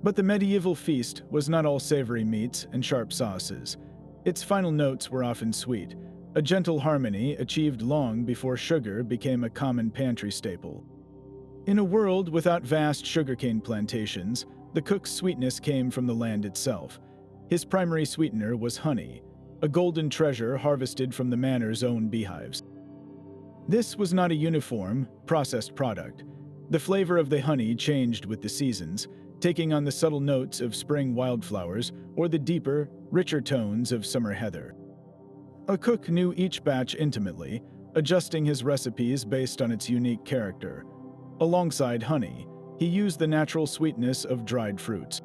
But the medieval feast was not all savory meats and sharp sauces. Its final notes were often sweet, a gentle harmony achieved long before sugar became a common pantry staple. In a world without vast sugarcane plantations, the cook's sweetness came from the land itself. His primary sweetener was honey, a golden treasure harvested from the manor's own beehives. This was not a uniform, processed product. The flavor of the honey changed with the seasons, taking on the subtle notes of spring wildflowers or the deeper, richer tones of summer heather. A cook knew each batch intimately, adjusting his recipes based on its unique character. Alongside honey, he used the natural sweetness of dried fruits.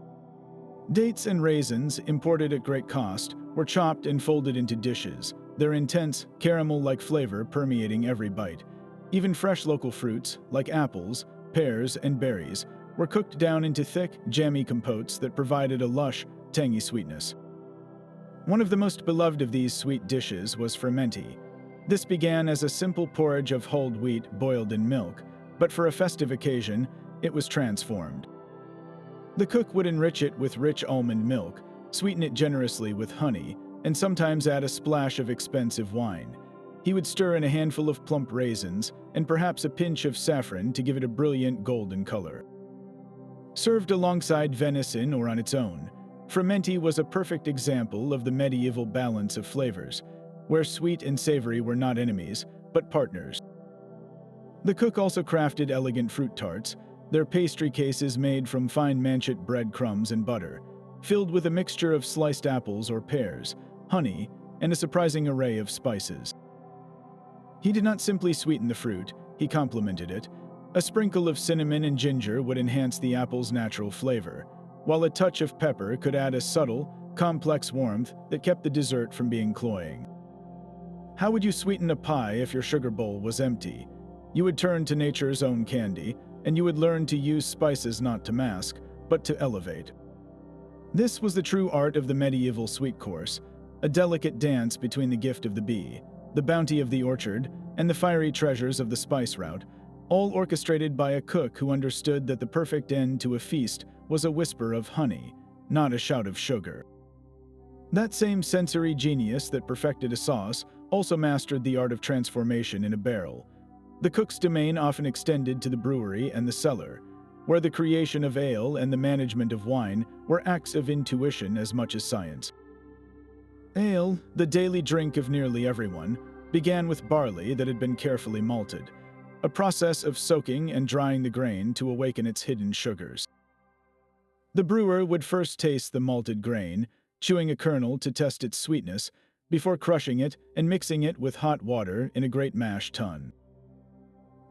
Dates and raisins, imported at great cost, were chopped and folded into dishes, their intense, caramel-like flavor permeating every bite. Even fresh local fruits, like apples, pears, and berries, were cooked down into thick, jammy compotes that provided a lush, tangy sweetness. One of the most beloved of these sweet dishes was fermenti. This began as a simple porridge of hulled wheat boiled in milk, but for a festive occasion, it was transformed. The cook would enrich it with rich almond milk, sweeten it generously with honey, and sometimes add a splash of expensive wine. He would stir in a handful of plump raisins and perhaps a pinch of saffron to give it a brilliant golden color. Served alongside venison or on its own, frimenti was a perfect example of the medieval balance of flavors, where sweet and savory were not enemies, but partners. The cook also crafted elegant fruit tarts, their pastry cases made from fine manchet bread crumbs and butter, filled with a mixture of sliced apples or pears, honey, and a surprising array of spices. He did not simply sweeten the fruit, he complemented it. A sprinkle of cinnamon and ginger would enhance the apple's natural flavor, while a touch of pepper could add a subtle, complex warmth that kept the dessert from being cloying. How would you sweeten a pie if your sugar bowl was empty? You would turn to nature's own candy, and you would learn to use spices not to mask, but to elevate. This was the true art of the medieval sweet course, a delicate dance between the gift of the bee, the bounty of the orchard, and the fiery treasures of the spice route, all orchestrated by a cook who understood that the perfect end to a feast was a whisper of honey, not a shout of sugar. That same sensory genius that perfected a sauce also mastered the art of transformation in a barrel. The cook's domain often extended to the brewery and the cellar, where the creation of ale and the management of wine were acts of intuition as much as science. Ale, the daily drink of nearly everyone, began with barley that had been carefully malted, a process of soaking and drying the grain to awaken its hidden sugars. The brewer would first taste the malted grain, chewing a kernel to test its sweetness, before crushing it and mixing it with hot water in a great mash tun.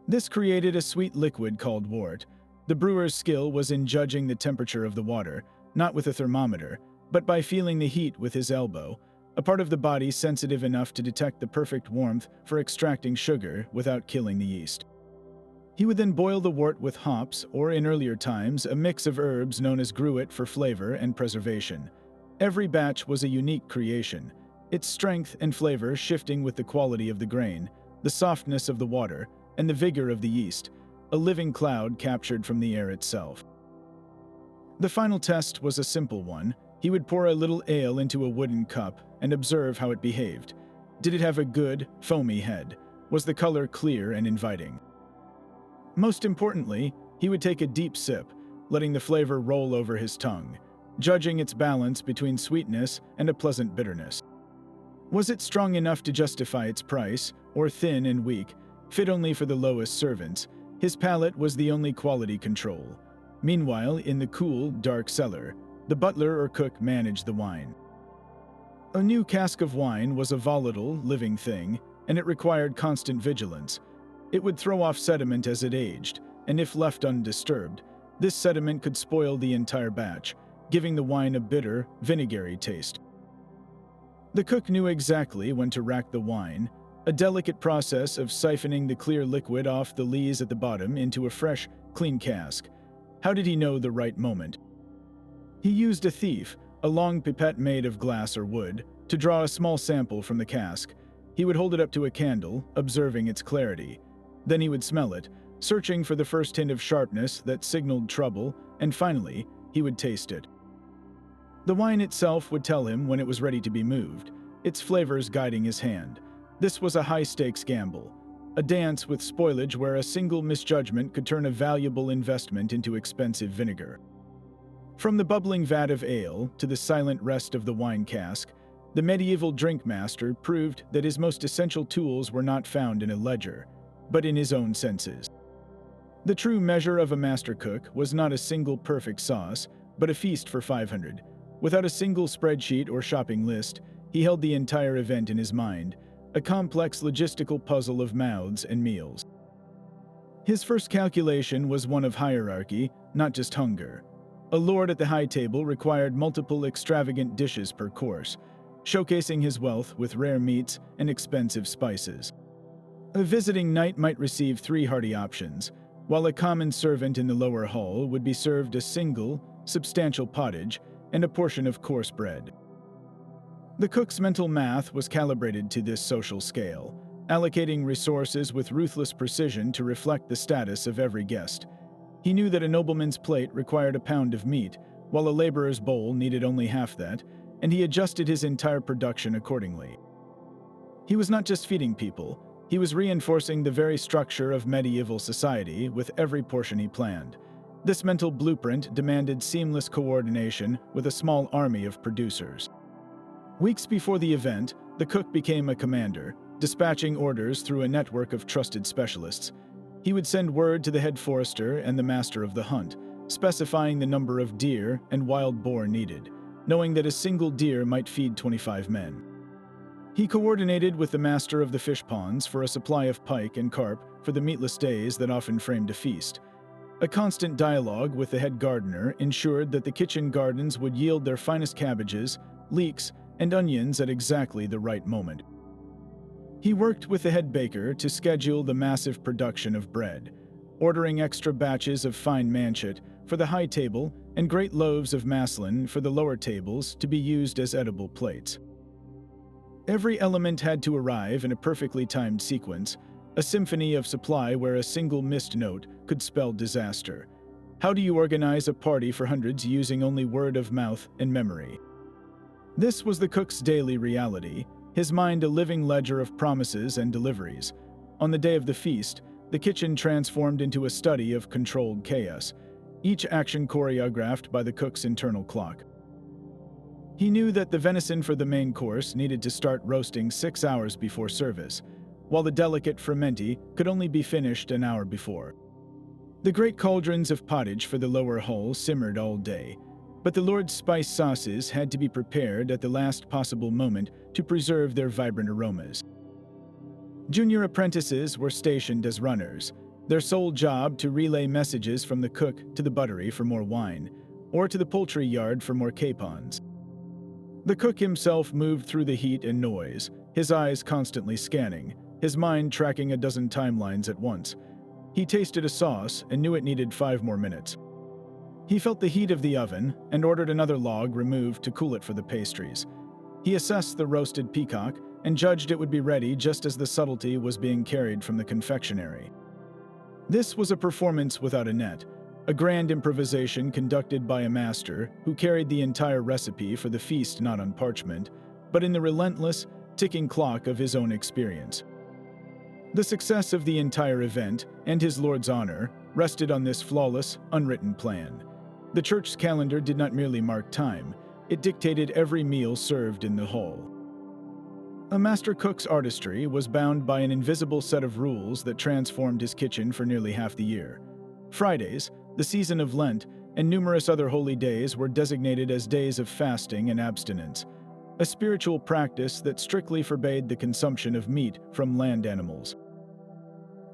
This created a sweet liquid called wort. The brewer's skill was in judging the temperature of the water, not with a thermometer, but by feeling the heat with his elbow, a part of the body sensitive enough to detect the perfect warmth for extracting sugar without killing the yeast. He would then boil the wort with hops, or in earlier times, a mix of herbs known as gruit for flavor and preservation. Every batch was a unique creation, its strength and flavor shifting with the quality of the grain, the softness of the water, and the vigor of the yeast, a living cloud captured from the air itself. The final test was a simple one. He would pour a little ale into a wooden cup and observe how it behaved. Did it have a good, foamy head? Was the color clear and inviting? Most importantly, he would take a deep sip, letting the flavor roll over his tongue, judging its balance between sweetness and a pleasant bitterness. Was it strong enough to justify its price, or thin and weak, fit only for the lowest servants? His palate was the only quality control. Meanwhile, in the cool, dark cellar, the butler or cook managed the wine. A new cask of wine was a volatile, living thing, and it required constant vigilance. It would throw off sediment as it aged, and if left undisturbed, this sediment could spoil the entire batch, giving the wine a bitter, vinegary taste. The cook knew exactly when to rack the wine, a delicate process of siphoning the clear liquid off the lees at the bottom into a fresh, clean cask. How did he know the right moment? He used a thief, a long pipette made of glass or wood, to draw a small sample from the cask. He would hold it up to a candle, observing its clarity. Then he would smell it, searching for the first hint of sharpness that signaled trouble, and finally, he would taste it. The wine itself would tell him when it was ready to be moved, its flavors guiding his hand. This was a high-stakes gamble, a dance with spoilage where a single misjudgment could turn a valuable investment into expensive vinegar. From the bubbling vat of ale to the silent rest of the wine cask, the medieval drink master proved that his most essential tools were not found in a ledger, but in his own senses. The true measure of a master cook was not a single perfect sauce, but a feast for 500. Without a single spreadsheet or shopping list, he held the entire event in his mind, a complex logistical puzzle of mouths and meals. His first calculation was one of hierarchy, not just hunger. A lord at the high table required multiple extravagant dishes per course, showcasing his wealth with rare meats and expensive spices. A visiting knight might receive 3 hearty options, while a common servant in the lower hall would be served a single, substantial pottage and a portion of coarse bread. The cook's mental math was calibrated to this social scale, allocating resources with ruthless precision to reflect the status of every guest. He knew that a nobleman's plate required a pound of meat, while a laborer's bowl needed only half that, and he adjusted his entire production accordingly. He was not just feeding people, he was reinforcing the very structure of medieval society with every portion he planned. This mental blueprint demanded seamless coordination with a small army of producers. Weeks before the event, the cook became a commander, dispatching orders through a network of trusted specialists. He would send word to the head forester and the master of the hunt, specifying the number of deer and wild boar needed, knowing that a single deer might feed 25 men. He coordinated with the master of the fish ponds for a supply of pike and carp for the meatless days that often framed a feast. A constant dialogue with the head gardener ensured that the kitchen gardens would yield their finest cabbages, leeks, and onions at exactly the right moment. He worked with the head baker to schedule the massive production of bread, ordering extra batches of fine manchet for the high table and great loaves of maslin for the lower tables to be used as edible plates. Every element had to arrive in a perfectly timed sequence, a symphony of supply where a single missed note could spell disaster. How do you organize a party for hundreds using only word of mouth and memory? This was the cook's daily reality, his mind a living ledger of promises and deliveries. On the day of the feast, the kitchen transformed into a study of controlled chaos, each action choreographed by the cook's internal clock. He knew that the venison for the main course needed to start roasting 6 hours before service, while the delicate fermenti could only be finished an hour before. The great cauldrons of pottage for the lower hull simmered all day, but the Lord's spice sauces had to be prepared at the last possible moment to preserve their vibrant aromas. Junior apprentices were stationed as runners, their sole job to relay messages from the cook to the buttery for more wine, or to the poultry yard for more capons. The cook himself moved through the heat and noise, his eyes constantly scanning, his mind tracking a dozen timelines at once. He tasted a sauce and knew it needed 5 more minutes. He felt the heat of the oven and ordered another log removed to cool it for the pastries. He assessed the roasted peacock and judged it would be ready just as the subtlety was being carried from the confectionery. This was a performance without a net, a grand improvisation conducted by a master who carried the entire recipe for the feast not on parchment, but in the relentless, ticking clock of his own experience. The success of the entire event, and his Lord's honor, rested on this flawless, unwritten plan. The church's calendar did not merely mark time, it dictated every meal served in the hall. A master cook's artistry was bound by an invisible set of rules that transformed his kitchen for nearly half the year. Fridays, the season of Lent, and numerous other holy days were designated as days of fasting and abstinence, a spiritual practice that strictly forbade the consumption of meat from land animals.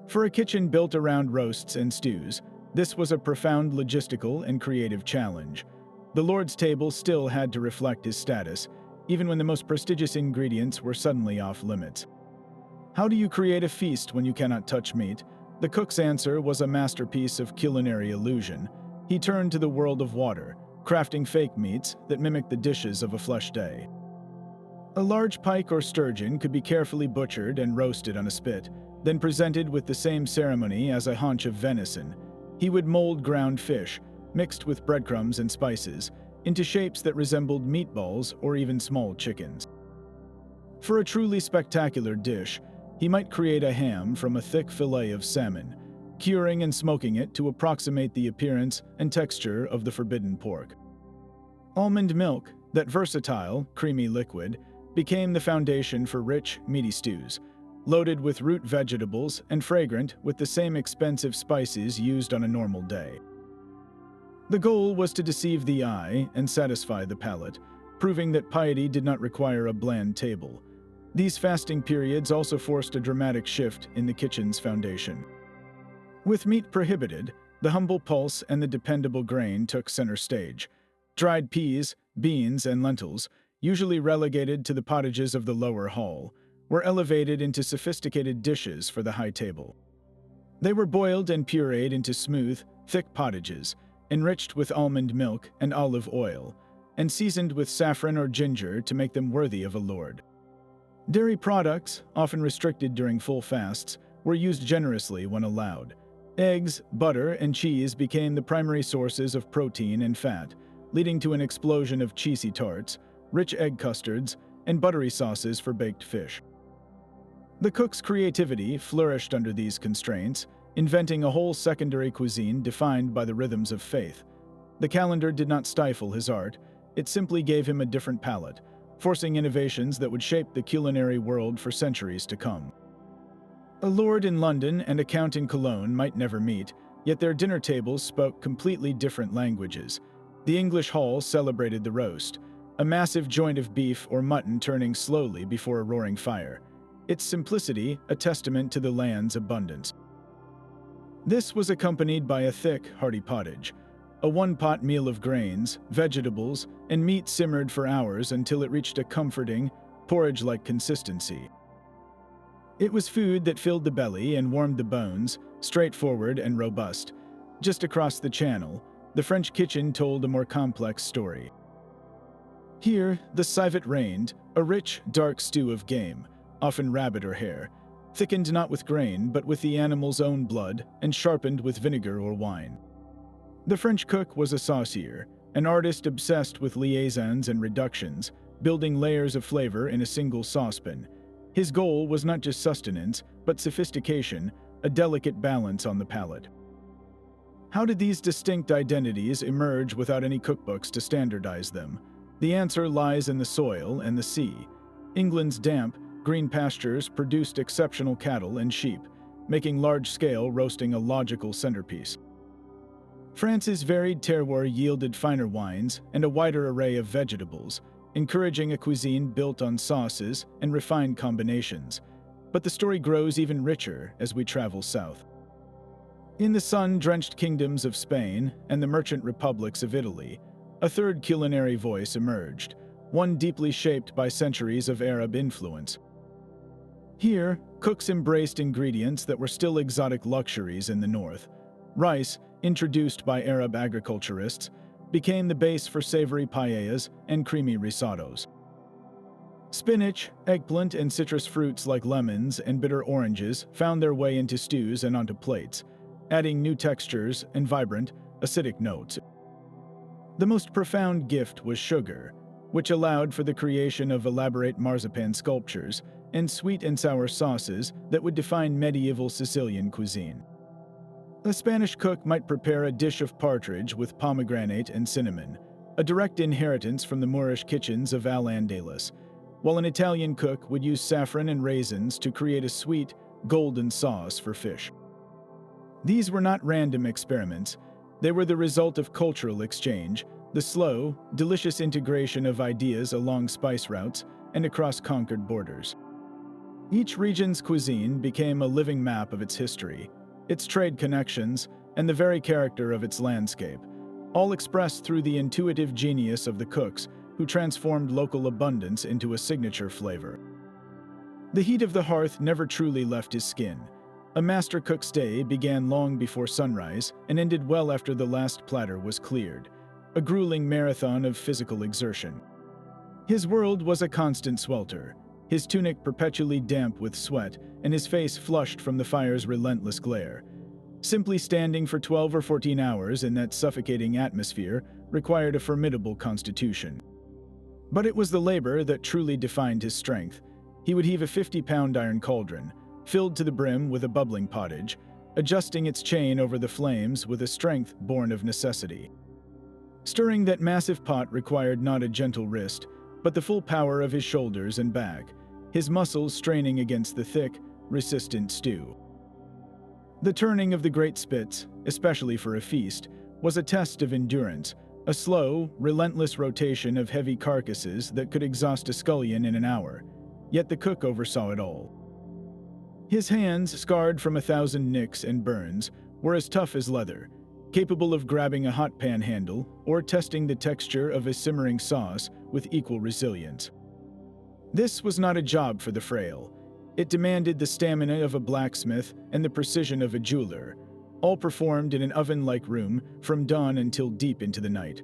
For a kitchen built around roasts and stews, this was a profound logistical and creative challenge. The Lord's table still had to reflect his status, even when the most prestigious ingredients were suddenly off limits. How do you create a feast when you cannot touch meat? The cook's answer was a masterpiece of culinary illusion. He turned to the world of water, crafting fake meats that mimicked the dishes of a flesh day. A large pike or sturgeon could be carefully butchered and roasted on a spit, then presented with the same ceremony as a haunch of venison. He would mold ground fish, mixed with breadcrumbs and spices, into shapes that resembled meatballs or even small chickens. For a truly spectacular dish, he might create a ham from a thick fillet of salmon, curing and smoking it to approximate the appearance and texture of the forbidden pork. Almond milk, that versatile, creamy liquid, became the foundation for rich, meaty stews, loaded with root vegetables and fragrant with the same expensive spices used on a normal day. The goal was to deceive the eye and satisfy the palate, proving that piety did not require a bland table. These fasting periods also forced a dramatic shift in the kitchen's foundation. With meat prohibited, the humble pulse and the dependable grain took center stage. Dried peas, beans, and lentils, usually relegated to the pottages of the lower hall, were elevated into sophisticated dishes for the high table. They were boiled and pureed into smooth, thick pottages, enriched with almond milk and olive oil, and seasoned with saffron or ginger to make them worthy of a lord. Dairy products, often restricted during full fasts, were used generously when allowed. Eggs, butter, and cheese became the primary sources of protein and fat, leading to an explosion of cheesy tarts, rich egg custards, and buttery sauces for baked fish. The cook's creativity flourished under these constraints, inventing a whole secondary cuisine defined by the rhythms of faith. The calendar did not stifle his art, it simply gave him a different palette, forcing innovations that would shape the culinary world for centuries to come. A lord in London and a count in Cologne might never meet, yet their dinner tables spoke completely different languages. The English hall celebrated the roast, a massive joint of beef or mutton turning slowly before a roaring fire, its simplicity a testament to the land's abundance. This was accompanied by a thick, hearty pottage, a one-pot meal of grains, vegetables, and meat simmered for hours until it reached a comforting, porridge-like consistency. It was food that filled the belly and warmed the bones, straightforward and robust. Just across the channel, the French kitchen told a more complex story. Here, the civet reigned, a rich, dark stew of game, often rabbit or hare, thickened not with grain but with the animal's own blood and sharpened with vinegar or wine. The French cook was a saucier, an artist obsessed with liaisons and reductions, building layers of flavor in a single saucepan. His goal was not just sustenance, but sophistication, a delicate balance on the palate. How did these distinct identities emerge without any cookbooks to standardize them? The answer lies in the soil and the sea. England's damp, green pastures produced exceptional cattle and sheep, making large-scale roasting a logical centerpiece. France's varied terroir yielded finer wines and a wider array of vegetables, encouraging a cuisine built on sauces and refined combinations. But the story grows even richer as we travel south. In the sun-drenched kingdoms of Spain and the merchant republics of Italy, a third culinary voice emerged, one deeply shaped by centuries of Arab influence. Here, cooks embraced ingredients that were still exotic luxuries in the north. Rice, introduced by Arab agriculturists, became the base for savory paellas and creamy risottos. Spinach, eggplant, and citrus fruits like lemons and bitter oranges found their way into stews and onto plates, adding new textures and vibrant, acidic notes. The most profound gift was sugar, which allowed for the creation of elaborate marzipan sculptures and sweet and sour sauces that would define medieval Sicilian cuisine. A Spanish cook might prepare a dish of partridge with pomegranate and cinnamon, a direct inheritance from the Moorish kitchens of Al-Andalus, while an Italian cook would use saffron and raisins to create a sweet, golden sauce for fish. These were not random experiments. They were the result of cultural exchange, the slow, delicious integration of ideas along spice routes and across conquered borders. Each region's cuisine became a living map of its history, its trade connections, and the very character of its landscape, all expressed through the intuitive genius of the cooks who transformed local abundance into a signature flavor. The heat of the hearth never truly left his skin. A master cook's day began long before sunrise and ended well after the last platter was cleared, a grueling marathon of physical exertion. His world was a constant swelter, his tunic perpetually damp with sweat and his face flushed from the fire's relentless glare. Simply standing for 12 or 14 hours in that suffocating atmosphere required a formidable constitution. But it was the labor that truly defined his strength. He would heave a 50-pound iron cauldron, filled to the brim with a bubbling pottage, adjusting its chain over the flames with a strength born of necessity. Stirring that massive pot required not a gentle wrist, but the full power of his shoulders and back, his muscles straining against the thick, resistant stew. The turning of the great spits, especially for a feast, was a test of endurance, a slow, relentless rotation of heavy carcasses that could exhaust a scullion in an hour, yet the cook oversaw it all. His hands, scarred from 1,000 nicks and burns, were as tough as leather, capable of grabbing a hot pan handle or testing the texture of a simmering sauce with equal resilience. This was not a job for the frail. It demanded the stamina of a blacksmith and the precision of a jeweler, all performed in an oven-like room from dawn until deep into the night.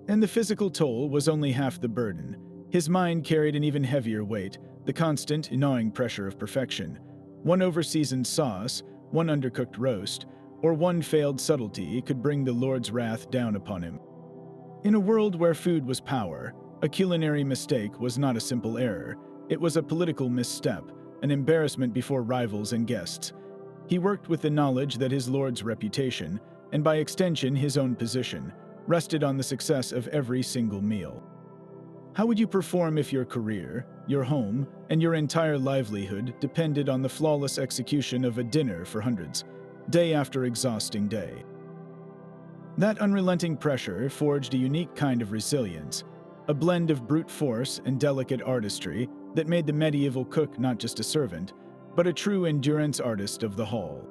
And the physical toll was only half the burden. His mind carried an even heavier weight, the constant, gnawing pressure of perfection. One overseasoned sauce, one undercooked roast, or one failed subtlety could bring the Lord's wrath down upon him. In a world where food was power, a culinary mistake was not a simple error. It was a political misstep, an embarrassment before rivals and guests. He worked with the knowledge that his lord's reputation, and by extension his own position, rested on the success of every single meal. How would you perform if your career, your home, and your entire livelihood depended on the flawless execution of a dinner for hundreds, day after exhausting day? That unrelenting pressure forged a unique kind of resilience, a blend of brute force and delicate artistry that made the medieval cook not just a servant, but a true endurance artist of the hall.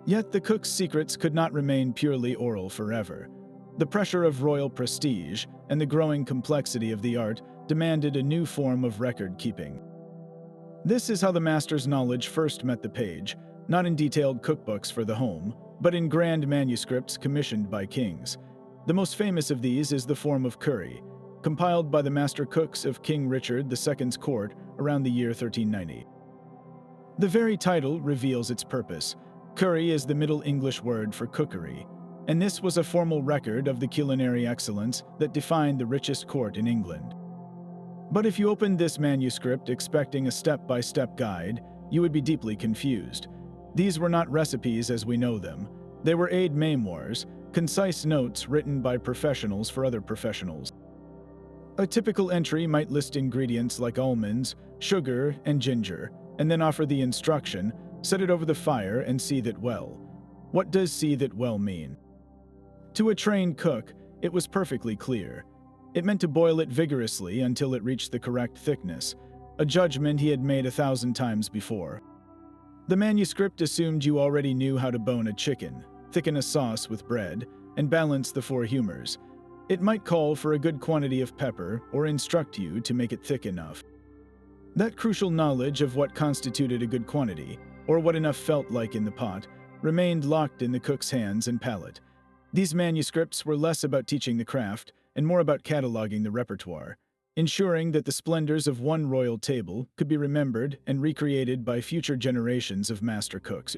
Yet the cook's secrets could not remain purely oral forever. The pressure of royal prestige and the growing complexity of the art demanded a new form of record-keeping. This is how the master's knowledge first met the page, not in detailed cookbooks for the home, but in grand manuscripts commissioned by kings. The most famous of these is the form of curry, compiled by the master cooks of King Richard II's court around the year 1390. The very title reveals its purpose. Curry is the Middle English word for cookery, and this was a formal record of the culinary excellence that defined the richest court in England. But if you opened this manuscript expecting a step-by-step guide, you would be deeply confused. These were not recipes as we know them. They were aide-memoirs, concise notes written by professionals for other professionals. A typical entry might list ingredients like almonds, sugar, and ginger, and then offer the instruction, set it over the fire and seethe it well. What does seethe it well mean? To a trained cook, it was perfectly clear. It meant to boil it vigorously until it reached the correct thickness, a judgment he had made 1,000 times before. The manuscript assumed you already knew how to bone a chicken, thicken a sauce with bread, and balance the 4 humors. It might call for a good quantity of pepper or instruct you to make it thick enough. That crucial knowledge of what constituted a good quantity, or what enough felt like in the pot, remained locked in the cook's hands and palate. These manuscripts were less about teaching the craft and more about cataloging the repertoire, ensuring that the splendors of one royal table could be remembered and recreated by future generations of master cooks.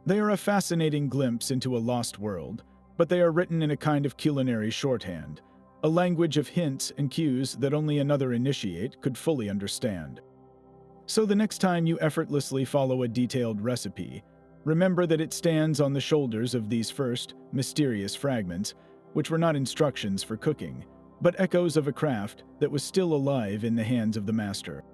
They are a fascinating glimpse into a lost world, but they are written in a kind of culinary shorthand, a language of hints and cues that only another initiate could fully understand. So the next time you effortlessly follow a detailed recipe, remember that it stands on the shoulders of these first, mysterious fragments, which were not instructions for cooking, but echoes of a craft that was still alive in the hands of the master.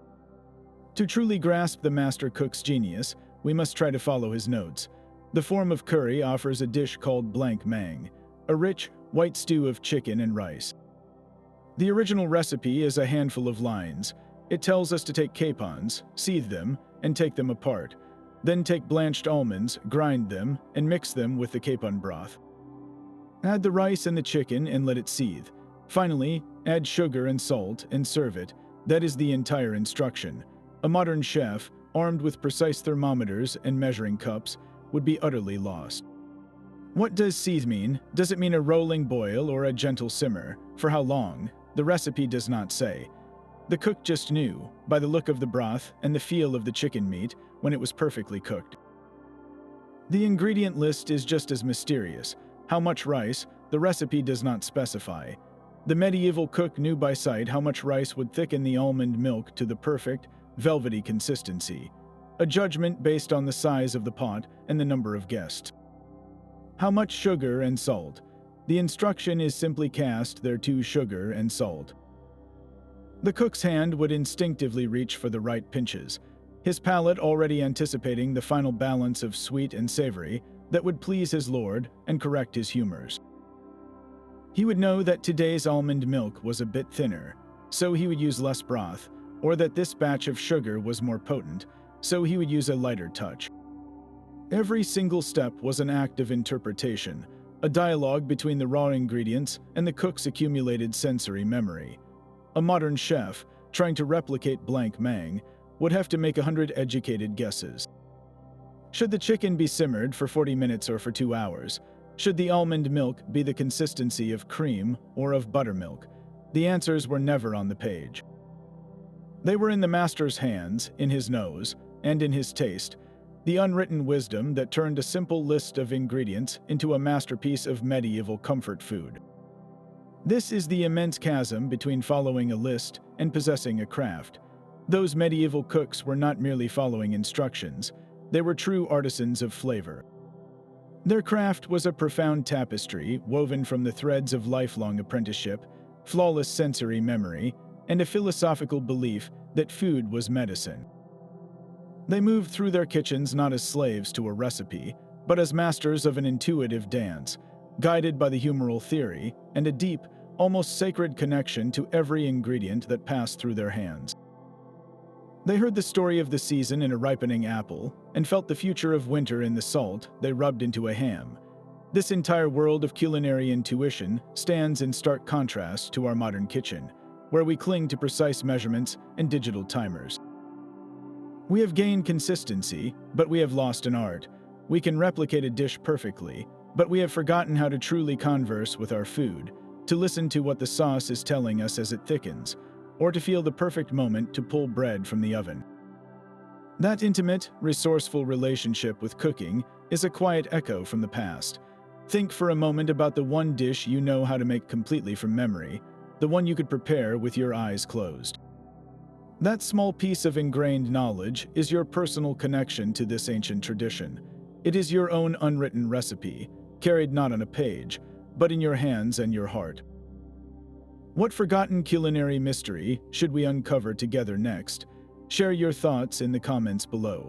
To truly grasp the master cook's genius, we must try to follow his notes. The form of curry offers a dish called blank mang, a rich, white stew of chicken and rice. The original recipe is a handful of lines. It tells us to take capons, seethe them, and take them apart. Then take blanched almonds, grind them, and mix them with the capon broth. Add the rice and the chicken and let it seethe. Finally, add sugar and salt and serve it. That is the entire instruction. A modern chef, armed with precise thermometers and measuring cups, would be utterly lost. What does seethe mean? Does it mean a rolling boil or a gentle simmer? For how long? The recipe does not say. The cook just knew, by the look of the broth and the feel of the chicken meat, when it was perfectly cooked. The ingredient list is just as mysterious. How much rice? The recipe does not specify. The medieval cook knew by sight how much rice would thicken the almond milk to the perfect, velvety consistency, a judgment based on the size of the pot and the number of guests. How much sugar and salt? The instruction is simply cast thereto sugar and salt. The cook's hand would instinctively reach for the right pinches, his palate already anticipating the final balance of sweet and savory that would please his lord and correct his humors. He would know that today's almond milk was a bit thinner, so he would use less broth, or that this batch of sugar was more potent, so he would use a lighter touch. Every single step was an act of interpretation, a dialogue between the raw ingredients and the cook's accumulated sensory memory. A modern chef, trying to replicate blank mang, would have to make 100 educated guesses. Should the chicken be simmered for 40 minutes or for 2 hours? Should the almond milk be the consistency of cream or of buttermilk? The answers were never on the page. They were in the master's hands, in his nose, and in his taste, the unwritten wisdom that turned a simple list of ingredients into a masterpiece of medieval comfort food. This is the immense chasm between following a list and possessing a craft. Those medieval cooks were not merely following instructions, they were true artisans of flavor. Their craft was a profound tapestry woven from the threads of lifelong apprenticeship, flawless sensory memory, and a philosophical belief that food was medicine. They moved through their kitchens not as slaves to a recipe, but as masters of an intuitive dance, guided by the humoral theory and a deep, almost sacred connection to every ingredient that passed through their hands. They heard the story of the season in a ripening apple and felt the future of winter in the salt they rubbed into a ham. This entire world of culinary intuition stands in stark contrast to our modern kitchen, where we cling to precise measurements and digital timers. We have gained consistency, but we have lost an art. We can replicate a dish perfectly, but we have forgotten how to truly converse with our food, to listen to what the sauce is telling us as it thickens, or to feel the perfect moment to pull bread from the oven. That intimate, resourceful relationship with cooking is a quiet echo from the past. Think for a moment about the one dish you know how to make completely from memory, the one you could prepare with your eyes closed. That small piece of ingrained knowledge is your personal connection to this ancient tradition. It is your own unwritten recipe, carried not on a page, but in your hands and your heart. What forgotten culinary mystery should we uncover together next? Share your thoughts in the comments below.